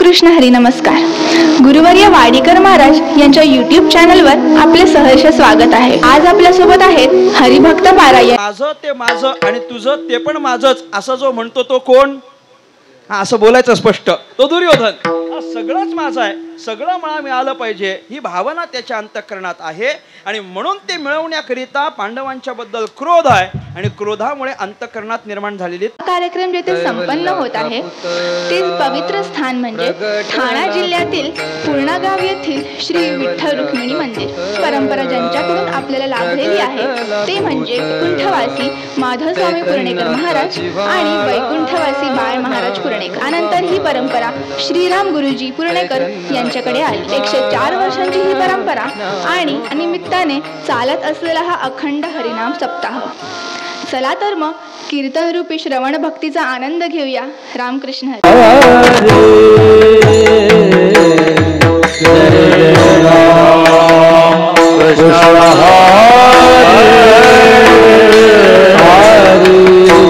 रामकृष्ण हरी नमस्कार. गुरुवर्य वाडीकर महाराज यांच्या YouTube चॅनलवर आपले सहर्ष स्वागत आहे. आज आपल्या सोबत आहेत हरिभक्त पारायण. माझं ते माझं आणि तुझं ते पण माझंच असं जो म्हणतो तो कोण? असं बोलायचं स्पष्ट. तो दुर्योधन. सगळंच माझं आहे, सगळं मला मिळालं पाहिजे ही भावना त्याच्या अंतःकरणात आहे आणि म्हणून ते मिळवण्याकरिता पांडवांच्या बद्दल क्रोध आहे आणि क्रोधामुळे अंतःकरणात निर्माण झालेली. कार्यक्रम जेथे संपन्न होत आहे ते पवित्र स्थान म्हणजे ठाणा जिल्ह्यातील पूर्णा गाव येथील श्री विठ्ठल रुक्मिणी मंदिर. परंपरा ज्यांच्याकडून आपल्याला लाभलेली आहे ते म्हणजे वैकुंठवासी माधवस्वामी पुरणेकर महाराज आणि वैकुंठवासी बाळ महाराज पुरणेकर. त्यानंतर ही परंपरा श्रीराम गुरुजी पुरणेकर यांच्याकडे आली. 104 वर्षांची ही परंपरा आणि निमित्ताने चालत असलेला हा अखंड हरिनाम सप्ताह. चला तर मग कीर्तन रूपी श्रवण भक्तीचा आनंद घेऊया. रामकृष्ण हरी. जय जय राम कृष्ण हरे जय राम कृष्ण हरे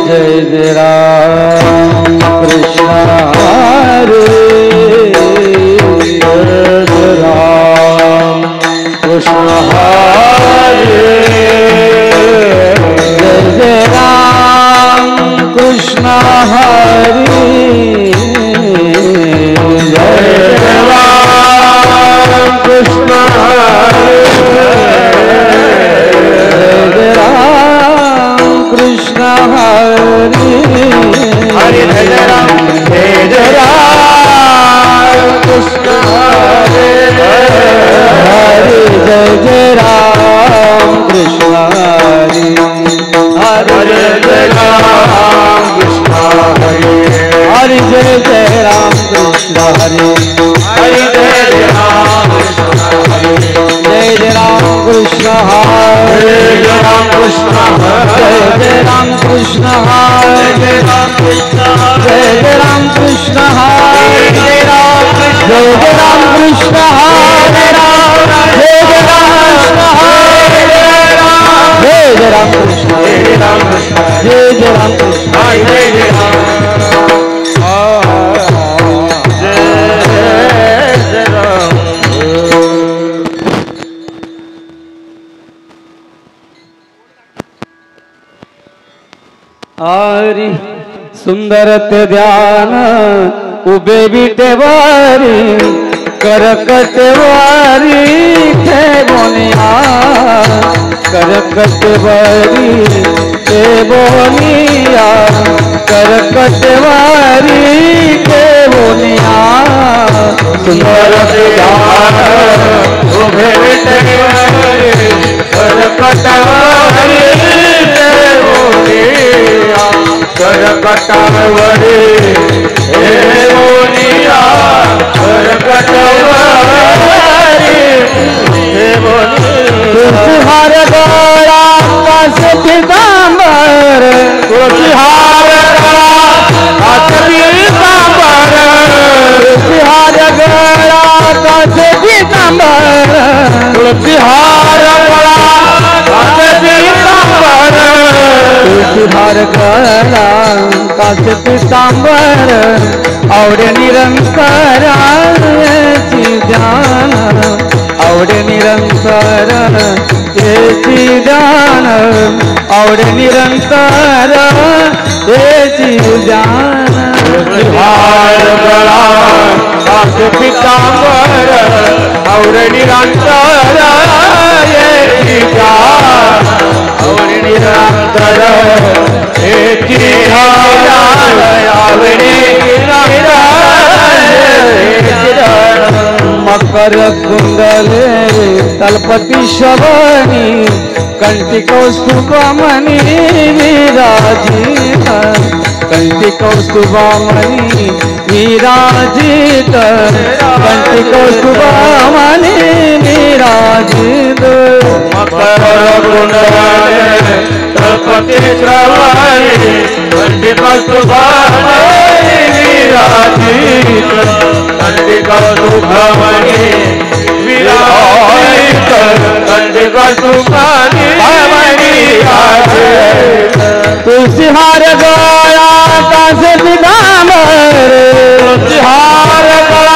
जय जय राम कृष्ण हरे जय राम कृष्ण हरे जय राम कृष्ण हरे हरे जय राम कृष्ण हरे हरे जय जय राम कृष्ण हरे हरे जय राम कृष्ण हरे हरे जय जय राम कृष्ण हरे हरे जय राम कृष्ण हरे जय जय राम कृष्ण हरे जय राम कृष्ण हरे जय राम कृष्ण हरे जय राम कृष्ण हरे जय राम कृष्ण हरे जय राम कृष्ण हरे जय राम कृष्ण हरे राम जय जय राम कृष्ण जय जय राम हरी सुंदरत ध्यान उभे विटेवारी करकटवारी ठेवोनिया करकटवारी ठेवोनिया करकटवारी ठेवोनिया सुंदरत ध्यान उभे विटेवारी करकटवारी करकटवरी हे बोनिया करकटवरी हे तुलसीहार गळा कास पीतांबर तुलसीहार गळा कास पीतांबर तुलसीहार गळा कास पीतांबर तुलसीहार गळा कास पीतांबर तुलसीहार गळा कास पीतांबर आवडे निरंतर ध्यान आवडे निरंतर तेची ध्यान आवडे निरंतर तेची ध्यान तुलसीहार गळा कास पीतांबर आवडे निरंतर तेची ध्यान आवडे निरंतर तेची ध्यान आवडे मकर कुंडले तलपति शबनी कंठी कौस्तुभमणि विराजित कंठी कौस्तुभमणि विराजित कंठी कौस्तुभमणि विराजित मकर कुंडले तलपति श्रवणी कंठी कौस्तुभमणि विराजित कंठी कौस्तुभमणि विराजित कंठी कौस्तुभमणि विराजित तुलसीहार गळा कास पीतांबर तुलसीहार गळा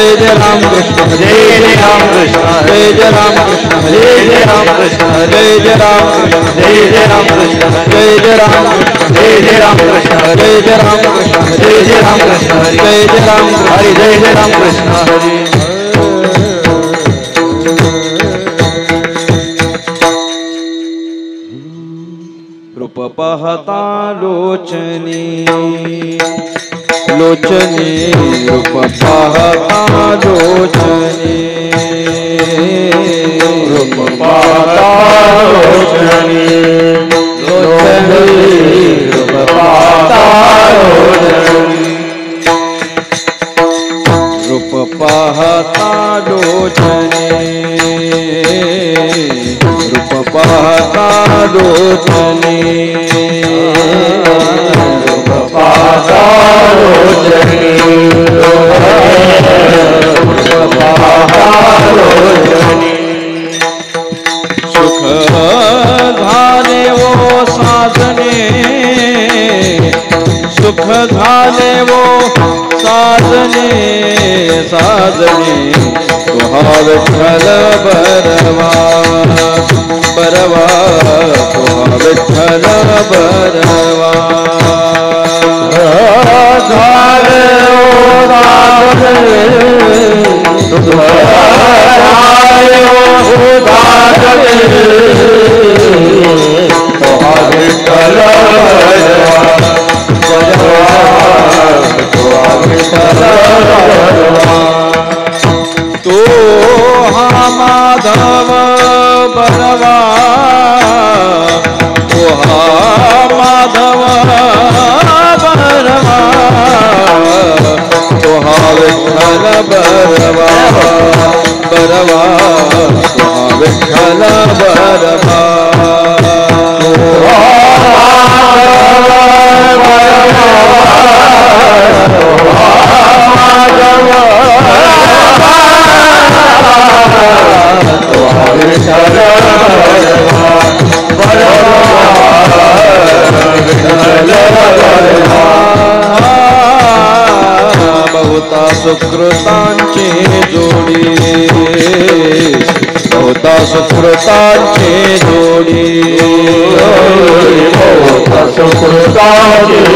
जय जय राम कृष्ण जय जय राम कृष्ण जय जय राम कृष्ण जय जय राम कृष्ण जय जय राम कृष्ण जय जय राम कृष्ण जय जय राम कृष्ण जय जय राम कृष्ण जय जय राम कृष्ण जय जय राम कृष्ण जय जय राम हरि जय जय राम कृष्ण हरि रूप पाहता लोचनी लोचनी रूप पाहता लोचनी रूप पाहता लोचनी लोचनी रूप पाहता लोचनी रूप पाहता लोचनी रूप पाहता लोचनी रूप पाहता लोचनी रूप पाहता लोचनी सुख झाले वो साधने सुख झाले वो साधने साधने तुहा विठ्ठल बरवा बरवा तुहा विठ्ठल बरवा झाले ओ साधने तुहा विठ्ठल तो हा माधव बरवा तो हा माधव बरवा तो हा विठ्ठल बरवा बरवा तो हा विठ्ठल बरवा बहुता सुकृतांची जोडी बहुता सुकृतांची जोडी बहुता सुकृतांची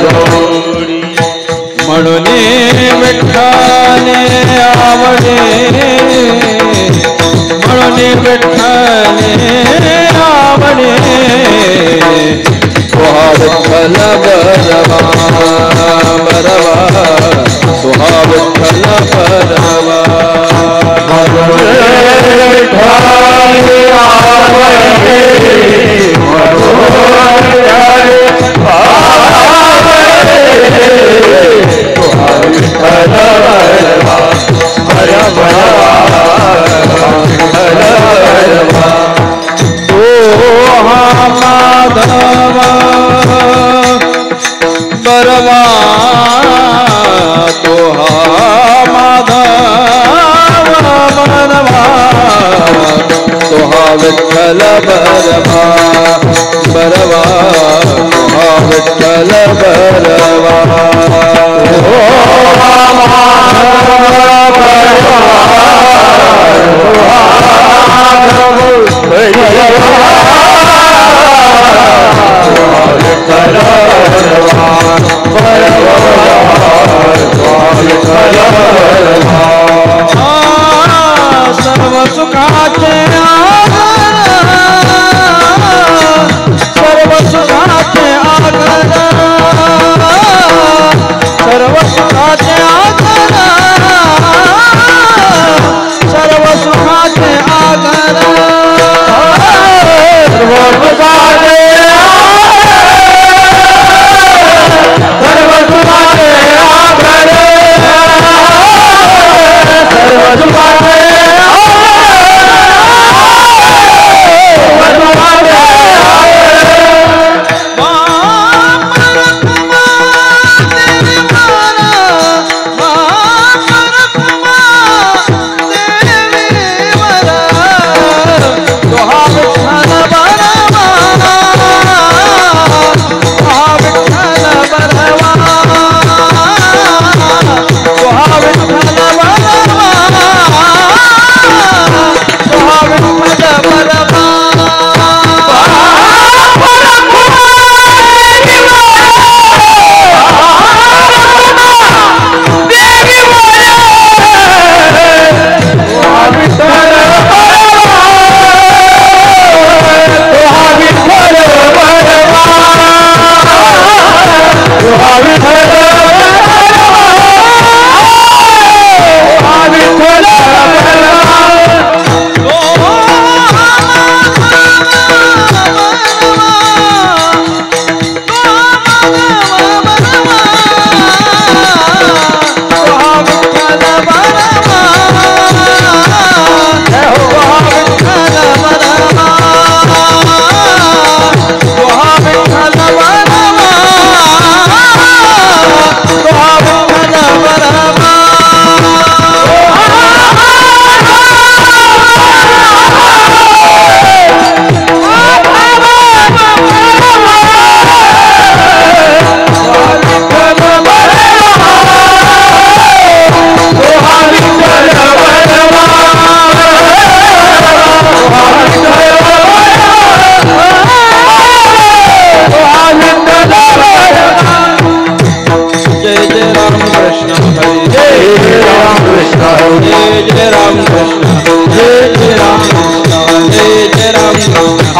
जोडी म्हणून विठ्ठले आवडे म्हणून विठ्ठले आवडे तुहा विठ्ठल बरवा बरवा तुहा विठ्ठल बरवा बरवा तो हा माधव बरवा तो हा विठ्ठल बरवा बरवा तो हा विठ्ठल बरवा बरवा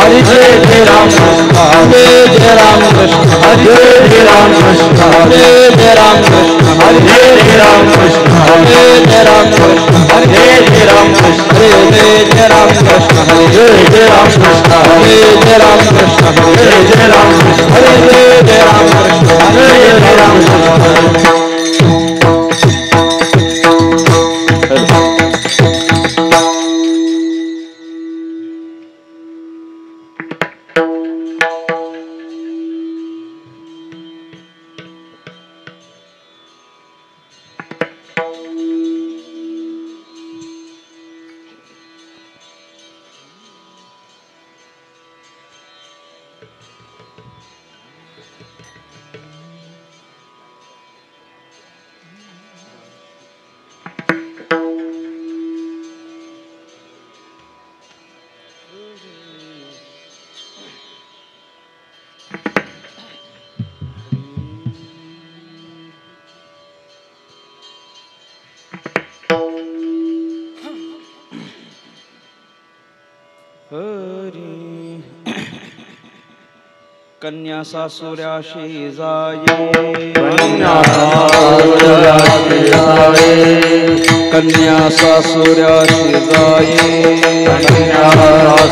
हरे जय राम कृष्ण हरे जय राम कृष्ण हरे जय राम कृष्ण हरे जय राम कृष्ण हरे जय राम कृष्ण हरे जय राम कृष्ण हरे जय राम कृष्ण हरे जय राम कृष्ण हरे जय राम कृष्ण हरे जय राम कृष्ण हरे जय राम कृष्ण हरे जय राम कृष्ण हरे जय राम कृष्ण कन्या सासुऱ्याशी जाये कन्या सासुऱ्याशी जाये कन्या सासुऱ्याशी जाये कन्या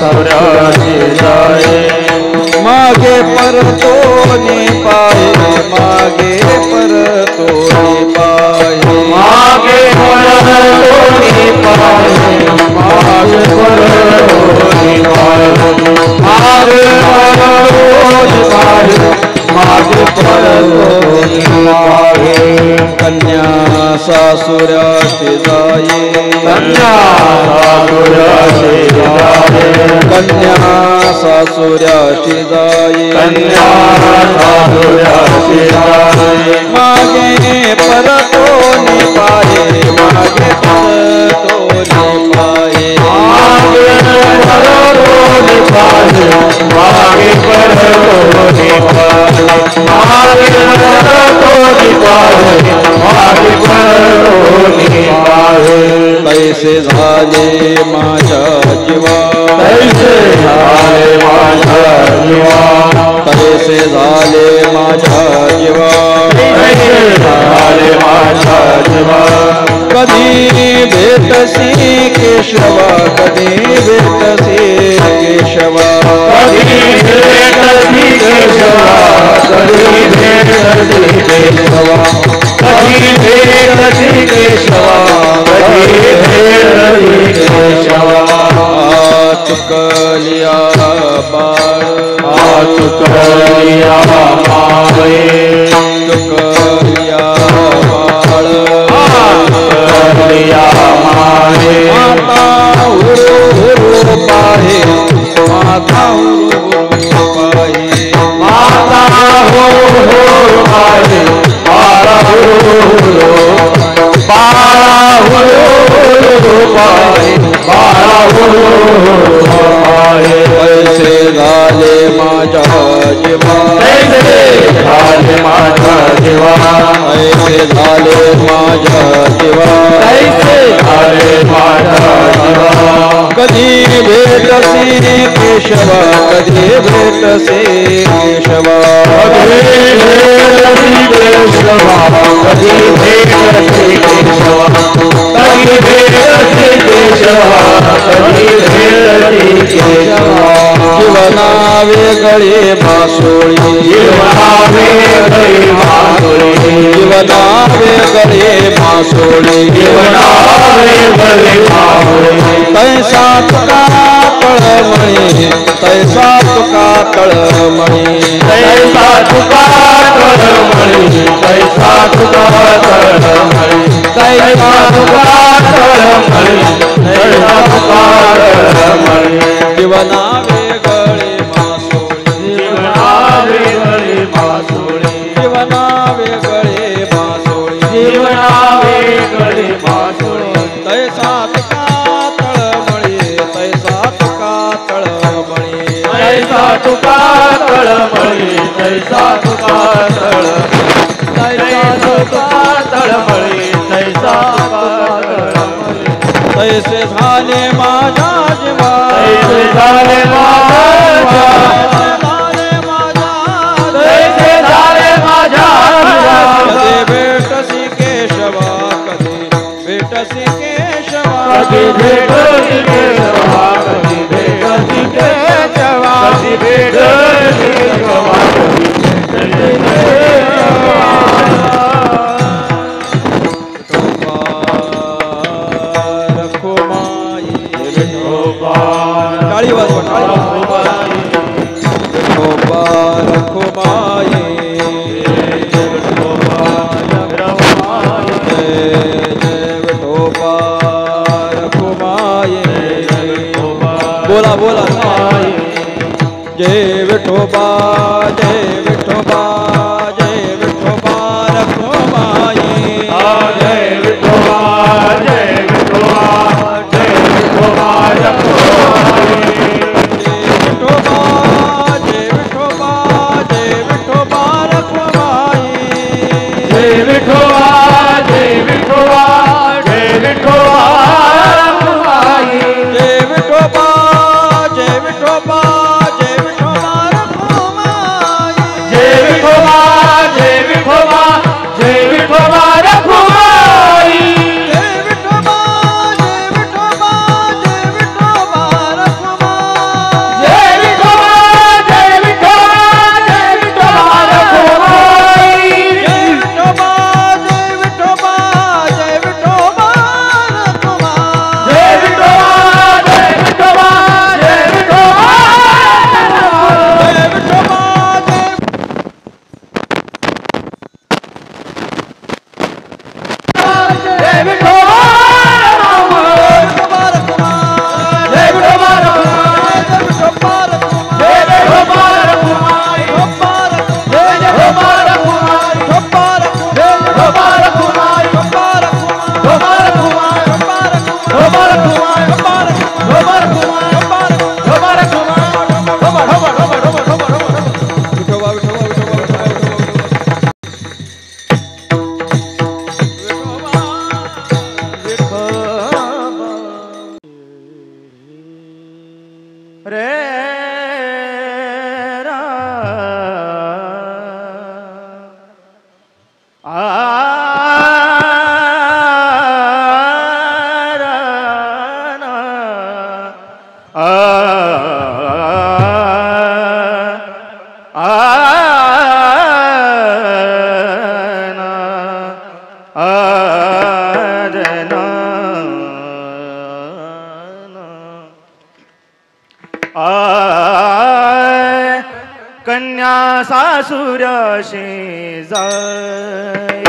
सासुऱ्याशी जाये मागे परतोने पाये मागे परतोने पाये मागे परतोने पाये मागे परतोने पाये मागे मागे परतोने पाये कन्या सासुऱ्याशी जाये कन्या सासुऱ्याशी जाये कन्या सासुऱ्याशी जाये कन्या सासुऱ्याशी जाये मागे परतोने पाये मागे परतोने पाये मागे परतोने पाये मागे परतोने पाये मागे परतोने पाये मागे परतोने पाये कैसे झाले माझ्या जीवा कैसे झाले माझ्या जीवा कैसे झाले माझ्या जीवा कैसे झाले माझ्या जीवा कधी भेटसी केशवा कधी भेटसी केशवा कधी भेटसी केशवा कधी भेटसी केशवा कधी भेटसी केशवा कधी भेटसी केशवा चुकलिया बाळ चुकलिया मावे चुकलिया बाळ चुकलिया मावे माता हुरु हुरु पाहे माता हुरु हुरु पाहे माता हुरु हुरु पाहे बाळा हुरु हुरु बाळा हुरु हुरु पाहे बाळा हुरु हुरु पाहे कैसे झाले माझ्या जीवा कैसे झाले माझ्या जीवा कैसे झाले माझ्या जीवा कैसे झाले माझ्या जीवा कधी भेटसी केशवा कधी भेटसी केशवा कधी भेटसी केशवा कधी भेटसी केशवा कधी भेटसी केशवा कधी भेटसी केशवा जीवना वेगळे मासोळी जीवना वेगळे मासोळी जीवना वेगळे मासोळी जीवना वेगळे मासोळी तैसा तुका तळमणी तैसा तुका तळमणी तैसा तुका तळमणी तैसा तुका तळमणी तैसा तुका तळमणी तैसा तुका तळमणी जीवना वेगळे मासोळी जीवना वेगळे मासोळी जीवना वेगळे मासोळी जीवना वेगळे मासोळी तैसा तुका तळमळी तैसा तुका तळमळी तैसा तुका तळमळी तैसा तुका तळमळी तैसा तुका तळमळी तैसा तुका तळमळी तैसे झाले माझ्या जीवा तैसे झाले माझ्या तैसे झाले माझ्या कधी भेटसी केशवा कधी भेटसी केशवा कधी भेटसी केशवा कधी भेटसी केशवा कधी भेटसी केशवा टाळी वाजवा विठोबा रखुमाई विठोबा रखुमाई बोला बोला जय विठोबा जय विठोबा जय विठोबा रखुमाई जय विठोबा जय विठोबा जय विठोबा रखुमाई जय विठोबा जय विठोबा रखुमाई जय विठोबा जय विठोबा जय विठोबा रखुमाई जय विठोबा जय विठोबा जय विठोबा रखुमाई जय विठोबा जय विठोबा जय विठोबा रखुमाई जय विठोबा जय विठोबा जय विठोबा रखुमाई जय विठोबा जय विठोबा जय विठोबा रखुमाई जय विठोबा जय विठोबा जय विठोबा रखुमाई जय विठोबा जय विठोबा जय विठोबा जय विठोबा जय विठोबा जय विठोबा जय विठोबा जय विठोबा रखुमाई जय विठोबा रखुमाई जय विठोबा रखुमाई रे रा आ रा ना आ ना आ कन्या सासुराशी जाय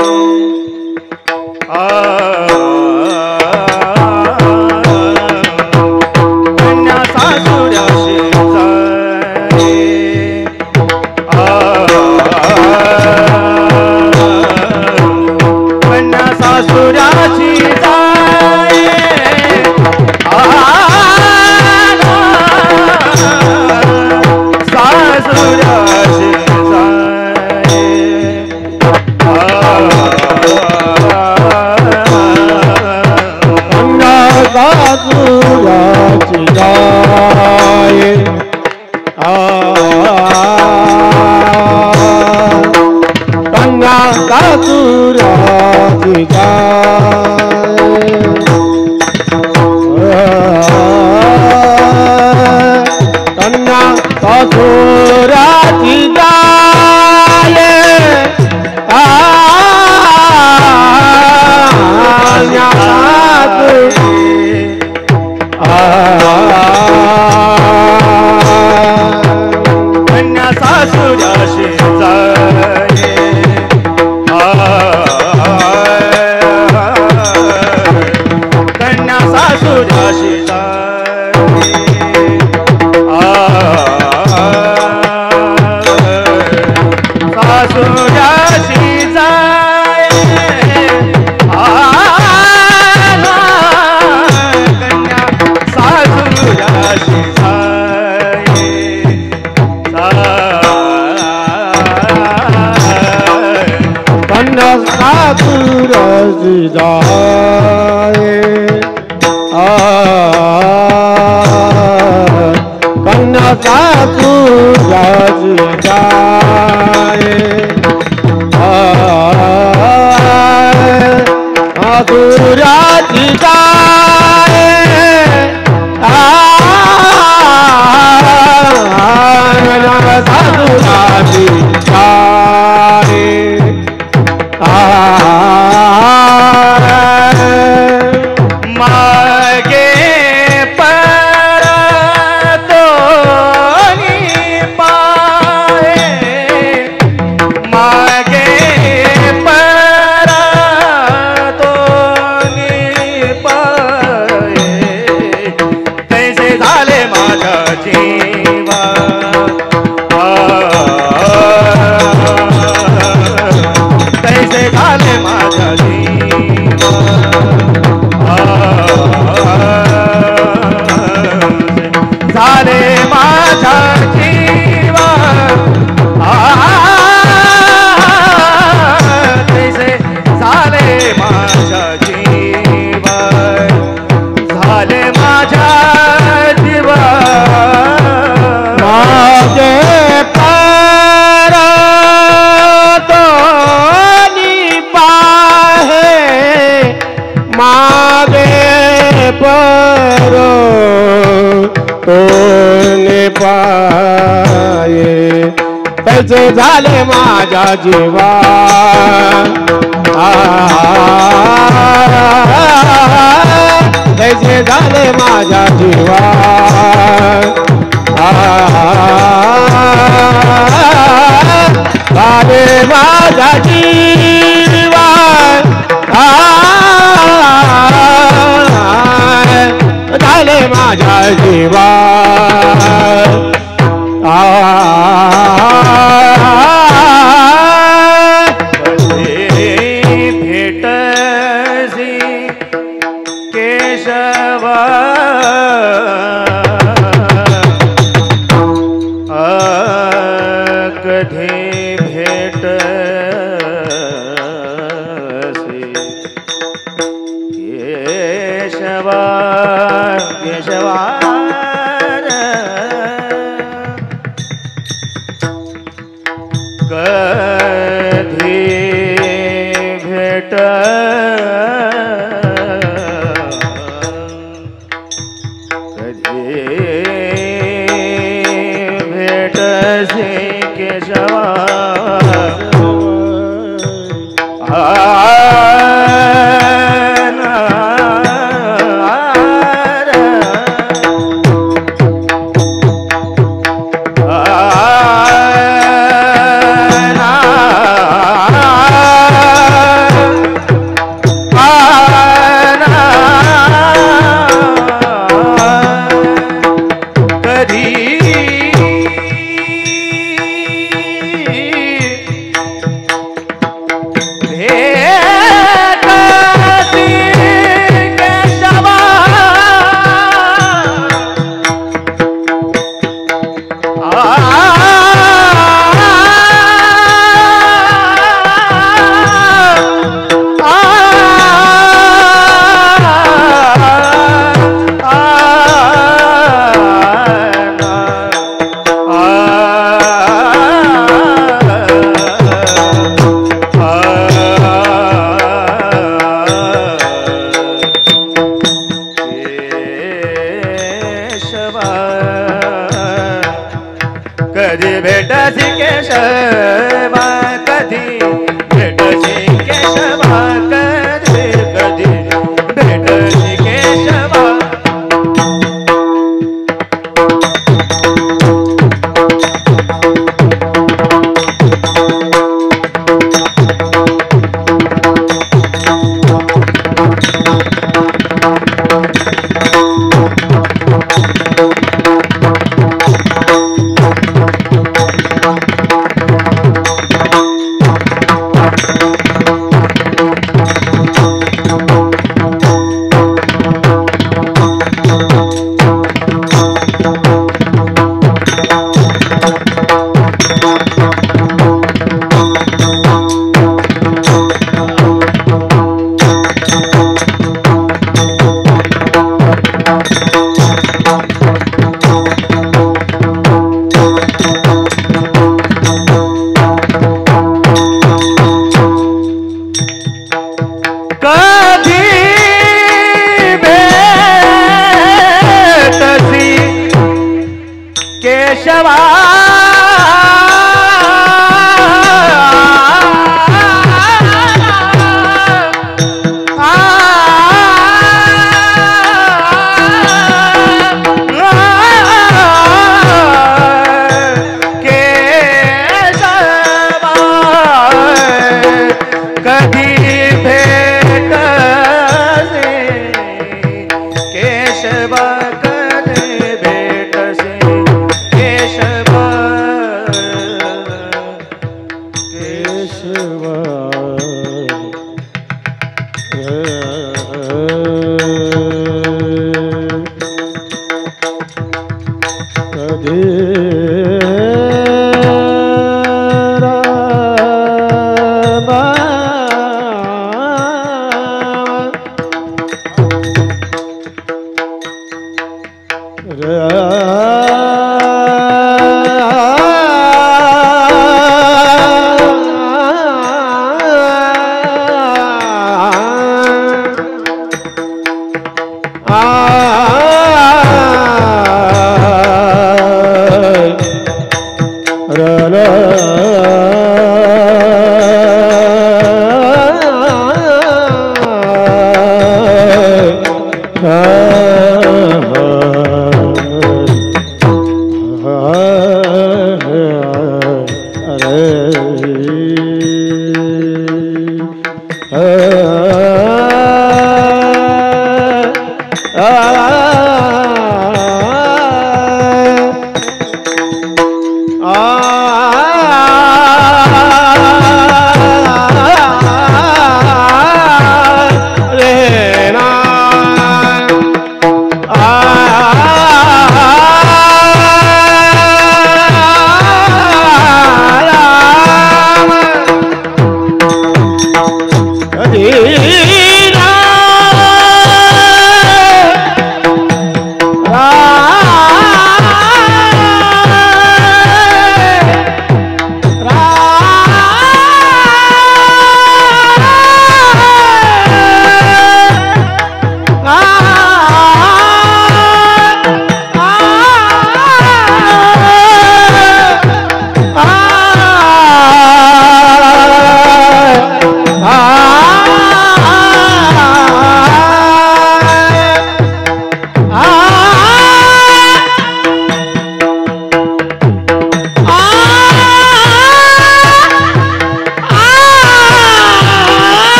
कन्या सासुराशी जाय कन्या सासुराशी जाय सासुराशी जाय कन्या सासुराची जाय कन्या सासुराची जाय कन्या सासुराशी जाय कन्या सासुराशी सासुराशी जाय कन्या सासुराशी सासुराच जाय सासुराची जाय सासुराची जाय मागे परतोनी पाहे मागे परतोनी पाहे तैसे झाले माझ्या जीवा तैसे झाले माझ्या जीवा झाले माझ्या जीवा तैसे झाले माझ्या जीवा झाले माझ्या जीवा माझे परतोनी पाहे मागे परतोनी पाहे तैसे झाले माझ्या जीवा तैसे झाले माझ्या जीवा झाले माझ्या जीवा झाले माझ्या जीवा भेटसी केशवा कधी भेटसी केशवा केशवा कधी भेट कधी भेटसी केशवा कधी भेटसी केशवा कधी भेटसी केशवा कधी कधी भेटसी केशवा केशवा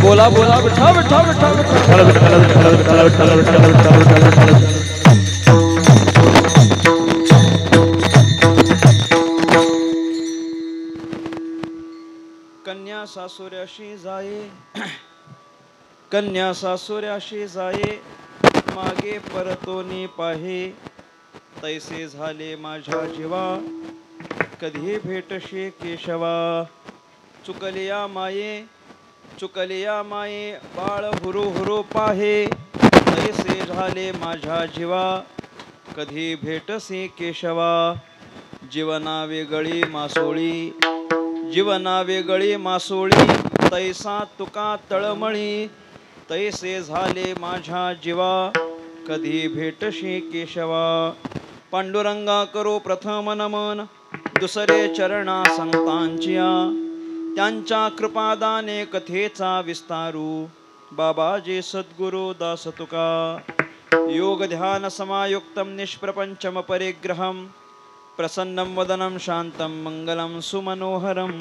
बोला बोला विठ्ठल विठ्ठल विठ्ठल कन्या सासुऱ्याशी जाये, कन्या सासुऱ्याशी जाये, मागे परतोनी पाहे, तैसे झाले माझ्या जीवा, कधी भेटशे केशवा. चुकलिया माये, चुकलिया माये, बाळ हुरू हुरू पाहे, तैसे झाले माझ्या जीवा, कधी भेटसे केशवा. जीवना वेगळी मासोळी, जीवना वेगळी मासोळी, तैसा तुका तळमळी, तैसे झाले माझ्या जीवा, कधी भेटशी केशवा. पांडुरंगा करो प्रथम नमन, दुसरे चरणा संतांचिया, त्यांच्या कृपादाने कथेचा विस्तारू, बाबाजी सद्गुरु दास तुका. योग ध्यान समायुक्तम निष्प्रपंचम परिग्रहम, प्रसन्नं वदनं शांतं मंगलं सुमनोहरं.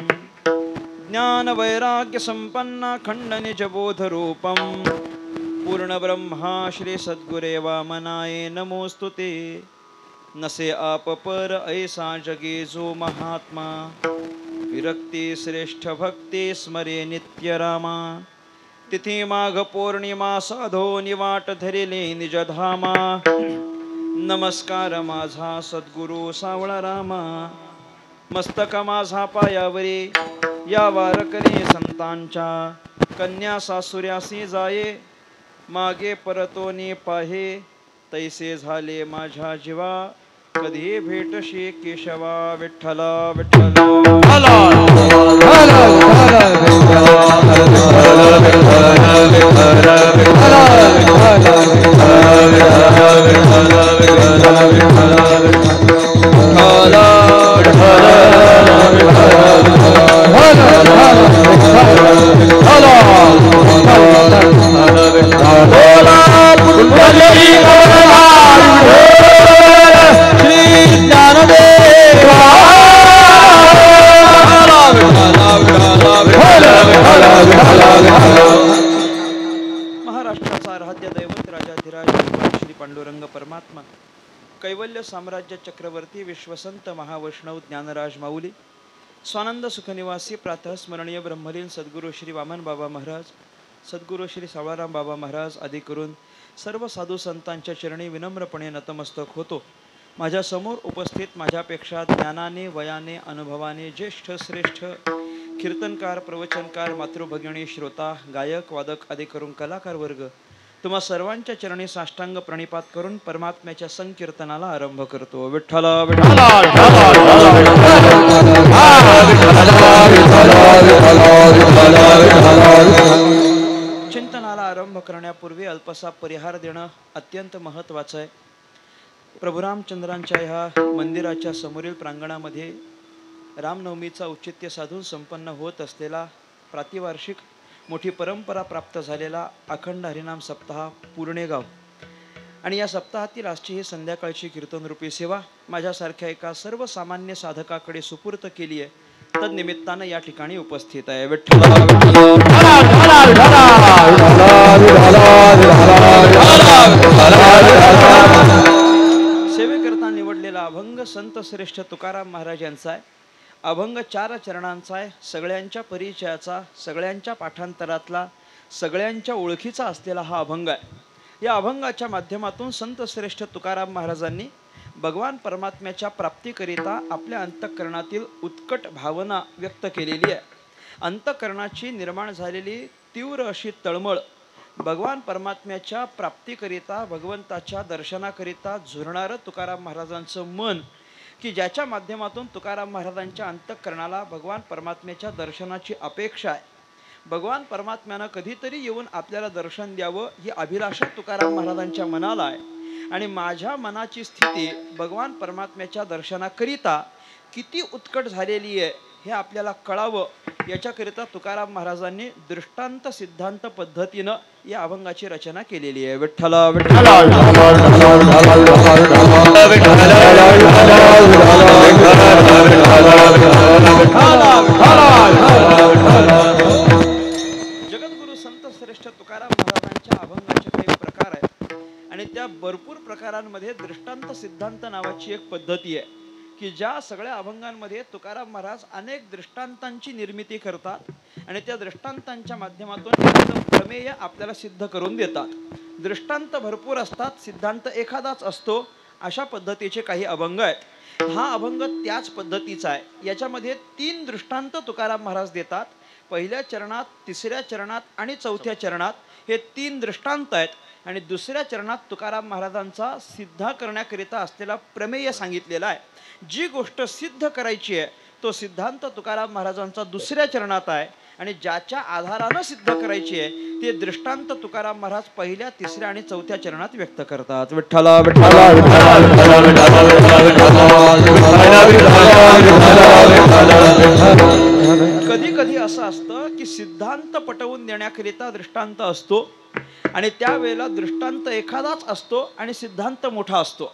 ज्ञान वैराग्य संपन्न खंड निज बोध रूपं, पूर्ण ब्रह्मा श्री सद्गुरे वामनाये नमोस्तुते. नसे आप पर ऐसा जगे जो महात्मा, विरक्ती श्रेष्ठ भक्ती स्मरे नित्य रामा. तिथी माघ पौर्णिमा साधो निवाट धरिले निज धामा. नमस्कार माझा सद्गुरु सावळा रामा, मस्तक माझा पायावरी या वारकरी संतांच्या. कन्या सासुऱ्यासी जाये, मागे परतोनी पाहे, तैसे झाले माझ्या जीवा, कधी भेटशी केशवा. विठ्ठला विठ्ठला महाराष्ट्राचा आराध्य दैवत राजाधिराज भगवान श्री पांडुरंग परमात्मा, कैवल्य साम्राज्य चक्रवर्ती विश्वसंत महावैष्णव ज्ञानराज माऊली, स्वानंद सुखनिवासी प्रातः स्मरणीय ब्रह्मलीन सद्गुरू श्री वामन बाबा महाराज, सद्गुरू श्री सावळाराम बाबा महाराज आदी करून सर्व साधू संतांच्या चरणी विनम्रपणे नतमस्तक होतो. माझ्या समोर उपस्थित माझ्यापेक्षा ज्ञानाने वयाने अनुभवाने ज्येष्ठ श्रेष्ठ कीर्तनकार प्रवचनकार मातृभगिनी श्रोता गायक वादक आदी करून कलाकार वर्ग, तुम्हा सर्वांच्या चरणी साष्टांग प्रणिपात करून परमात्म्याच्या संकीर्तनाला आरंभ करतो. विठ्ठल चिंतनाला आरंभ करण्यापूर्वी अल्पसा परिहार देणं अत्यंत महत्वाचं आहे. प्रभू रामचंद्रांच्या ह्या मंदिराच्या समोरील प्रांगणामध्ये रामनवमीचा औचित्य साधून संपन्न होत असलेला प्रातिवार्षिक मोठी परंपरा प्राप्त झालेला अखंड हरिनाम सप्ताह पूर्णेगाव आणि या सप्ताहातील आजची ही संध्याकाळची कीर्तनरूपी सेवा माझ्यासारख्या एका सर्वसामान्य साधकाकडे सुपूर्त केली आहे. तदनिमित्तानं या ठिकाणी उपस्थित आहे. सेवेकरता निवडलेला अभंग संत श्रेष्ठ तुकाराम महाराज यांचा आहे. अभंग 4 चरणांचा आहे. सगळ्यांच्या परिचयाचा, सगळ्यांच्या पाठांतरातला, सगळ्यांच्या ओळखीचा असलेला हा अभंग आहे. या अभंगाच्या माध्यमातून संत श्रेष्ठ तुकाराम महाराजांनी भगवान परमात्म्याच्या प्राप्तीकरिता आपल्या अंतःकरणातील उत्कट भावना व्यक्त केलेली आहे. अंतःकरणाची निर्माण झालेली तीव्र अशी तळमळ भगवान परमात्म्याच्या प्राप्तीकरिता, भगवंताच्या दर्शनाकरिता झुरणारं तुकाराम महाराजांचं मन, की ज्याच्या माध्यमातून तुकाराम महाराजांच्या अंतःकरणाला भगवान परमात्म्याच्या दर्शनाची अपेक्षा आहे. भगवान परमात्म्यानं कधीतरी येऊन आपल्याला दर्शन द्यावं ही अभिलाषा तुकाराम महाराजांच्या मनाला आहे. आणि माझ्या मनाची स्थिती भगवान परमात्म्याच्या दर्शनाकरिता किती उत्कट झालेली आहे हे आपल्याला कळावं, याच्याकरिता तुकाराम महाराजांनी दृष्टांत सिद्धांत पद्धतीनं या अभंगाची रचना केलेली आहे. विठ्ठल जगद्गुरु संत श्रेष्ठ तुकाराम महाराजांच्या अभंगाचे काही प्रकार आहेत आणि त्या भरपूर प्रकारांमध्ये दृष्टांत सिद्धांत नावाची एक पद्धती आहे की ज्या सगळ्या अभंगांमध्ये तुकाराम महाराज अनेक दृष्टांतांची निर्मिती करतात आणि त्या दृष्टांतांच्या माध्यमातून प्रमेय आपल्याला सिद्ध करून देतात. दृष्टांत भरपूर असतात, सिद्धांत एखादाच असतो. अशा पद्धतीचे काही अभंग आहेत. हा अभंग त्याच पद्धतीचा आहे. याच्यामध्ये 3 दृष्टांत तुकाराम महाराज देतात. पहिल्या चरणात, तिसऱ्या चरणात आणि चौथ्या चरणात हे 3 दृष्टांत आहेत आणि दुसऱ्या चरणात तुकाराम महाराजांचा सिद्ध करण्याकरिता असलेला प्रमेय सांगितलेला आहे. जी गोष्ट सिद्ध करायची आहे तो सिद्धांत तुकाराम महाराजांचा दुसऱ्या चरणात आहे आणि ज्याच्या आधारानं सिद्ध करायची आहे ते दृष्टांत तुकाराम महाराज पहिल्या, तिसऱ्या आणि चौथ्या चरणात व्यक्त करतात. विठ्ठल कधी कधी असं असतं की सिद्धांत पटवून देण्याकरिता दृष्टांत असतो आणि त्यावेळेला दृष्टांत एखादाच असतो आणि सिद्धांत मोठा असतो.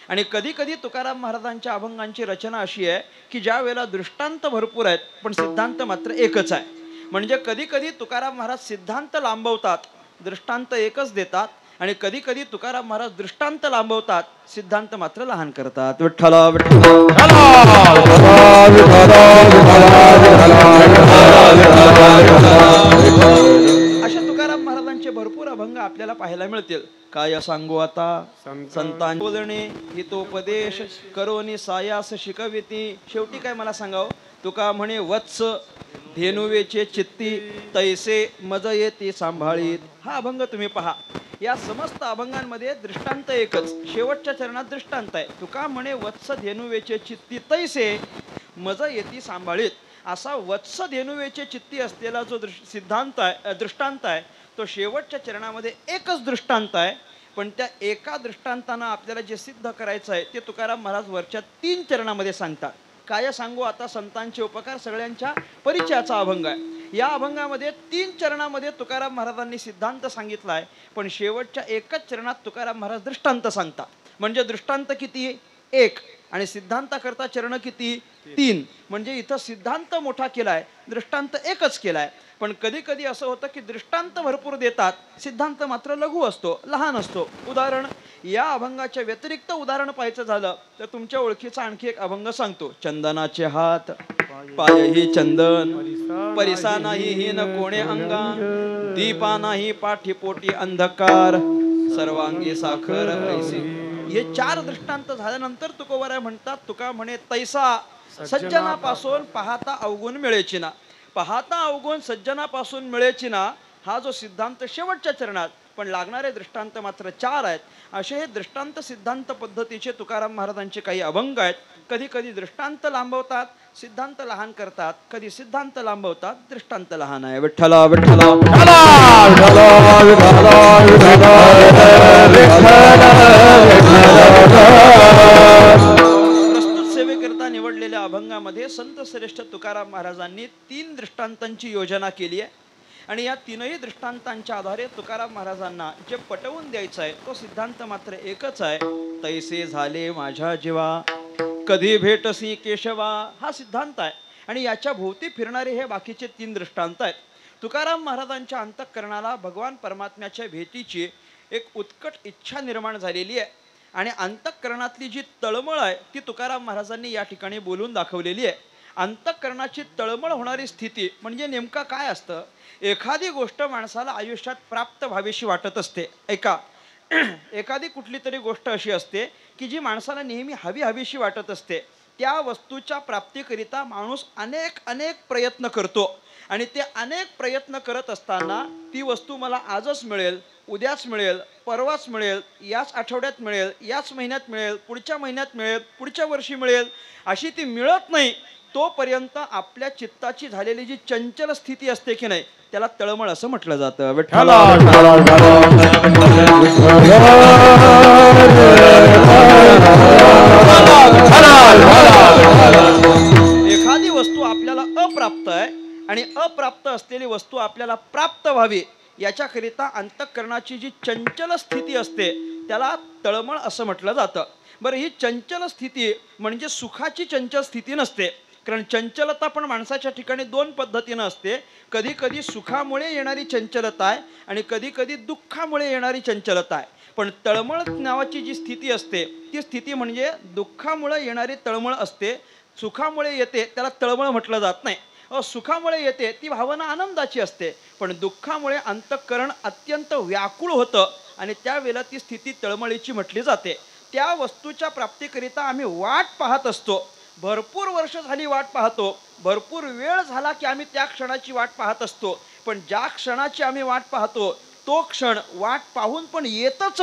आणि कधी कधी तुकाराम महाराजांच्या अभंगांची रचना अशी आहे की ज्या वेळेला दृष्टांत भरपूर आहेत पण सिद्धांत मात्र एकच आहे. म्हणजे कधी कधी तुकाराम महाराज सिद्धांत लांबवतात, दृष्टांत एकच देतात आणि कधी कधी तुकाराम महाराज दृष्टांत लांबवतात, सिद्धांत मात्र लहान करतात. विठ्ठल अशा तुकाराम महाराजांचे भरपूर अभंग आपल्याला पाहायला मिळतील. काय सांगू आता संतांचे बोलणे हितोपदेश करोनी सायास शिकविती. शेवटी काय मला सांगावं, तुका म्हणे वत्स धेनुवेचे चित्ती तैसे मज येते सांभाळीत. हा अभंग तुम्ही पहा. या समस्त अभंगांमध्ये दृष्टांत एकच, शेवटच्या चरणात दृष्टांत आहे. तुका म्हणे वत्स धेनुवेचे चित्ती तैसे मज येते सांभाळीत. असा वत्स धेनुवेचे चित्ती असलेला जो सिद्धांत आहे, दृष्टांत आहे, तो शेवटच्या चरणामध्ये एकच दृष्टांत आहे. पण त्या एका दृष्टांतानं आपल्याला जे सिद्ध करायचं आहे ते तुकाराम महाराज वरच्या 3 चरणामध्ये सांगतात. काय सांगू आता संतांचे उपकार सगळ्यांच्या परिचयाचा अभंग आहे. या अभंगामध्ये 3 चरणामध्ये तुकाराम महाराजांनी सिद्धांत सांगितला आहे पण शेवटच्या एकच चरणात तुकाराम महाराज दृष्टांत सांगतात. म्हणजे दृष्टांत किती? 1 आणि सिद्धांताकरता चरण किती? 3. म्हणजे इथं सिद्धांत मोठा केलाय, दृष्टांत एकच केलाय. पण कधी कधी असं होतं की दृष्टांत भरपूर देतात, सिद्धांत मात्र लघु असतो, लहान असतो. उदाहरण, या अभंगाच्या व्यतिरिक्त उदाहरण पाहायचं झालं तर तुमच्या ओळखीचा आणखी एक अभंग सांगतो. चंदनाचे हात पाय ही चंदन, परिसा नाही ही न कोणे अंगा, दीपा नाही पाठीपोटी अंधकार, सर्वांगी साखर ऐसी. हे 4 दृष्टांत झाल्यानंतर तुकोबराय म्हणतात, तुका म्हणे तैसा सज्जनापासून पाहता अवगुण मिळेची ना. पाहता अवगुण सज्जनापासून मिळेची ना हा जो सिद्धांत शेवटच्या चरणात पण लागणारे दृष्टांत मात्र 4 आहेत. असे हे दृष्टांत सिद्धांत पद्धतीचे तुकाराम महाराजांचे काही अभंग आहेत. कधी कधी दृष्टांत लांबवतात, सिद्धांत लहान करतात, कधी सिद्धांत लांबवतात, दृष्टांत लहान आहे. विठ्ठला विठ्ठला प्रस्तुत सेवेकरिता निवडलेल्या अभंगामध्ये संत श्रेष्ठ तुकाराम महाराजांनी 3 दृष्टांतांची योजना केली आहे आणि या 3ही दृष्टांतांच्या आधारे तुकाराम महाराजांना जे पटवून द्यायचं आहे तो सिद्धांत मात्र एकच आहे. तैसे झाले माझ्या जीवा कधी भेटसी केशवा हा सिद्धांत आहे आणि याच्या भोवती फिरणारे हे बाकीचे 3 दृष्टांत आहेत. तुकाराम महाराजांच्या अंतःकरणाला भगवान परमात्म्याच्या भेटीची एक उत्कट इच्छा निर्माण झालेली आहे आणि अंतःकरणातली जी तळमळ आहे ती तुकाराम महाराजांनी या ठिकाणी बोलून दाखवलेली आहे. अंतःकरणाची तळमळ होणारी स्थिती म्हणजे नेमका काय असतं. एखादी गोष्ट माणसाला आयुष्यात प्राप्त व्हावीशी वाटत असते. एखादी कुठली तरी गोष्ट अशी असते की जी माणसाला नेहमी हवीशी वाटत असते. त्या वस्तूच्या प्राप्तीकरिता माणूस अनेक प्रयत्न करतो आणि ते अनेक प्रयत्न करत असताना ती वस्तू मला आजच मिळेल, उद्याच मिळेल, परवाच मिळेल, याच आठवड्यात मिळेल, याच महिन्यात मिळेल, पुढच्या महिन्यात मिळेल, पुढच्या वर्षी मिळेल, अशी ती मिळत नाही. तोपर्यंत आपल्या चित्ताची झालेली जी चंचल स्थिती असते की नाही त्याला तळमळ असं म्हटलं जातं. एखादी वस्तू आपल्याला अप्राप्त आहे आणि अप्राप्त असलेली वस्तू आपल्याला प्राप्त व्हावी याच्याकरिता अंतःकरणाची जी चंचल स्थिती असते त्याला तळमळ असं म्हटलं जातं. बरं, ही चंचल स्थिती म्हणजे सुखाची चंचल स्थिती नसते, कारण चंचलता पण माणसाच्या ठिकाणी 2 पद्धतीनं असते. कधी कधी सुखामुळे येणारी चंचलता आहे आणि कधी कधी दुःखामुळे येणारी चंचलता आहे. पण तळमळ नावाची जी स्थिती असते ती स्थिती म्हणजे दुःखामुळे येणारी तळमळ असते. सुखामुळे येते त्याला तळमळ म्हटलं जात नाही. सुखामुळे येते ती भावना आनंदाची असते, पण दुःखामुळे अंतःकरण अत्यंत व्याकुळ होतं आणि त्यावेळेला ती स्थिती तळमळीची म्हटली जाते. त्या वस्तूच्या प्राप्तीकरिता आम्ही वाट पाहत असतो. भरपूर वर्ष झाली वाट पाहतो, भरपूर वेळ झाला की आम्ही त्या क्षणाची वाट पाहत असतो. पण ज्या क्षणाची आम्ही वाट पाहतो तो क्षण वाट पाहून पण येतच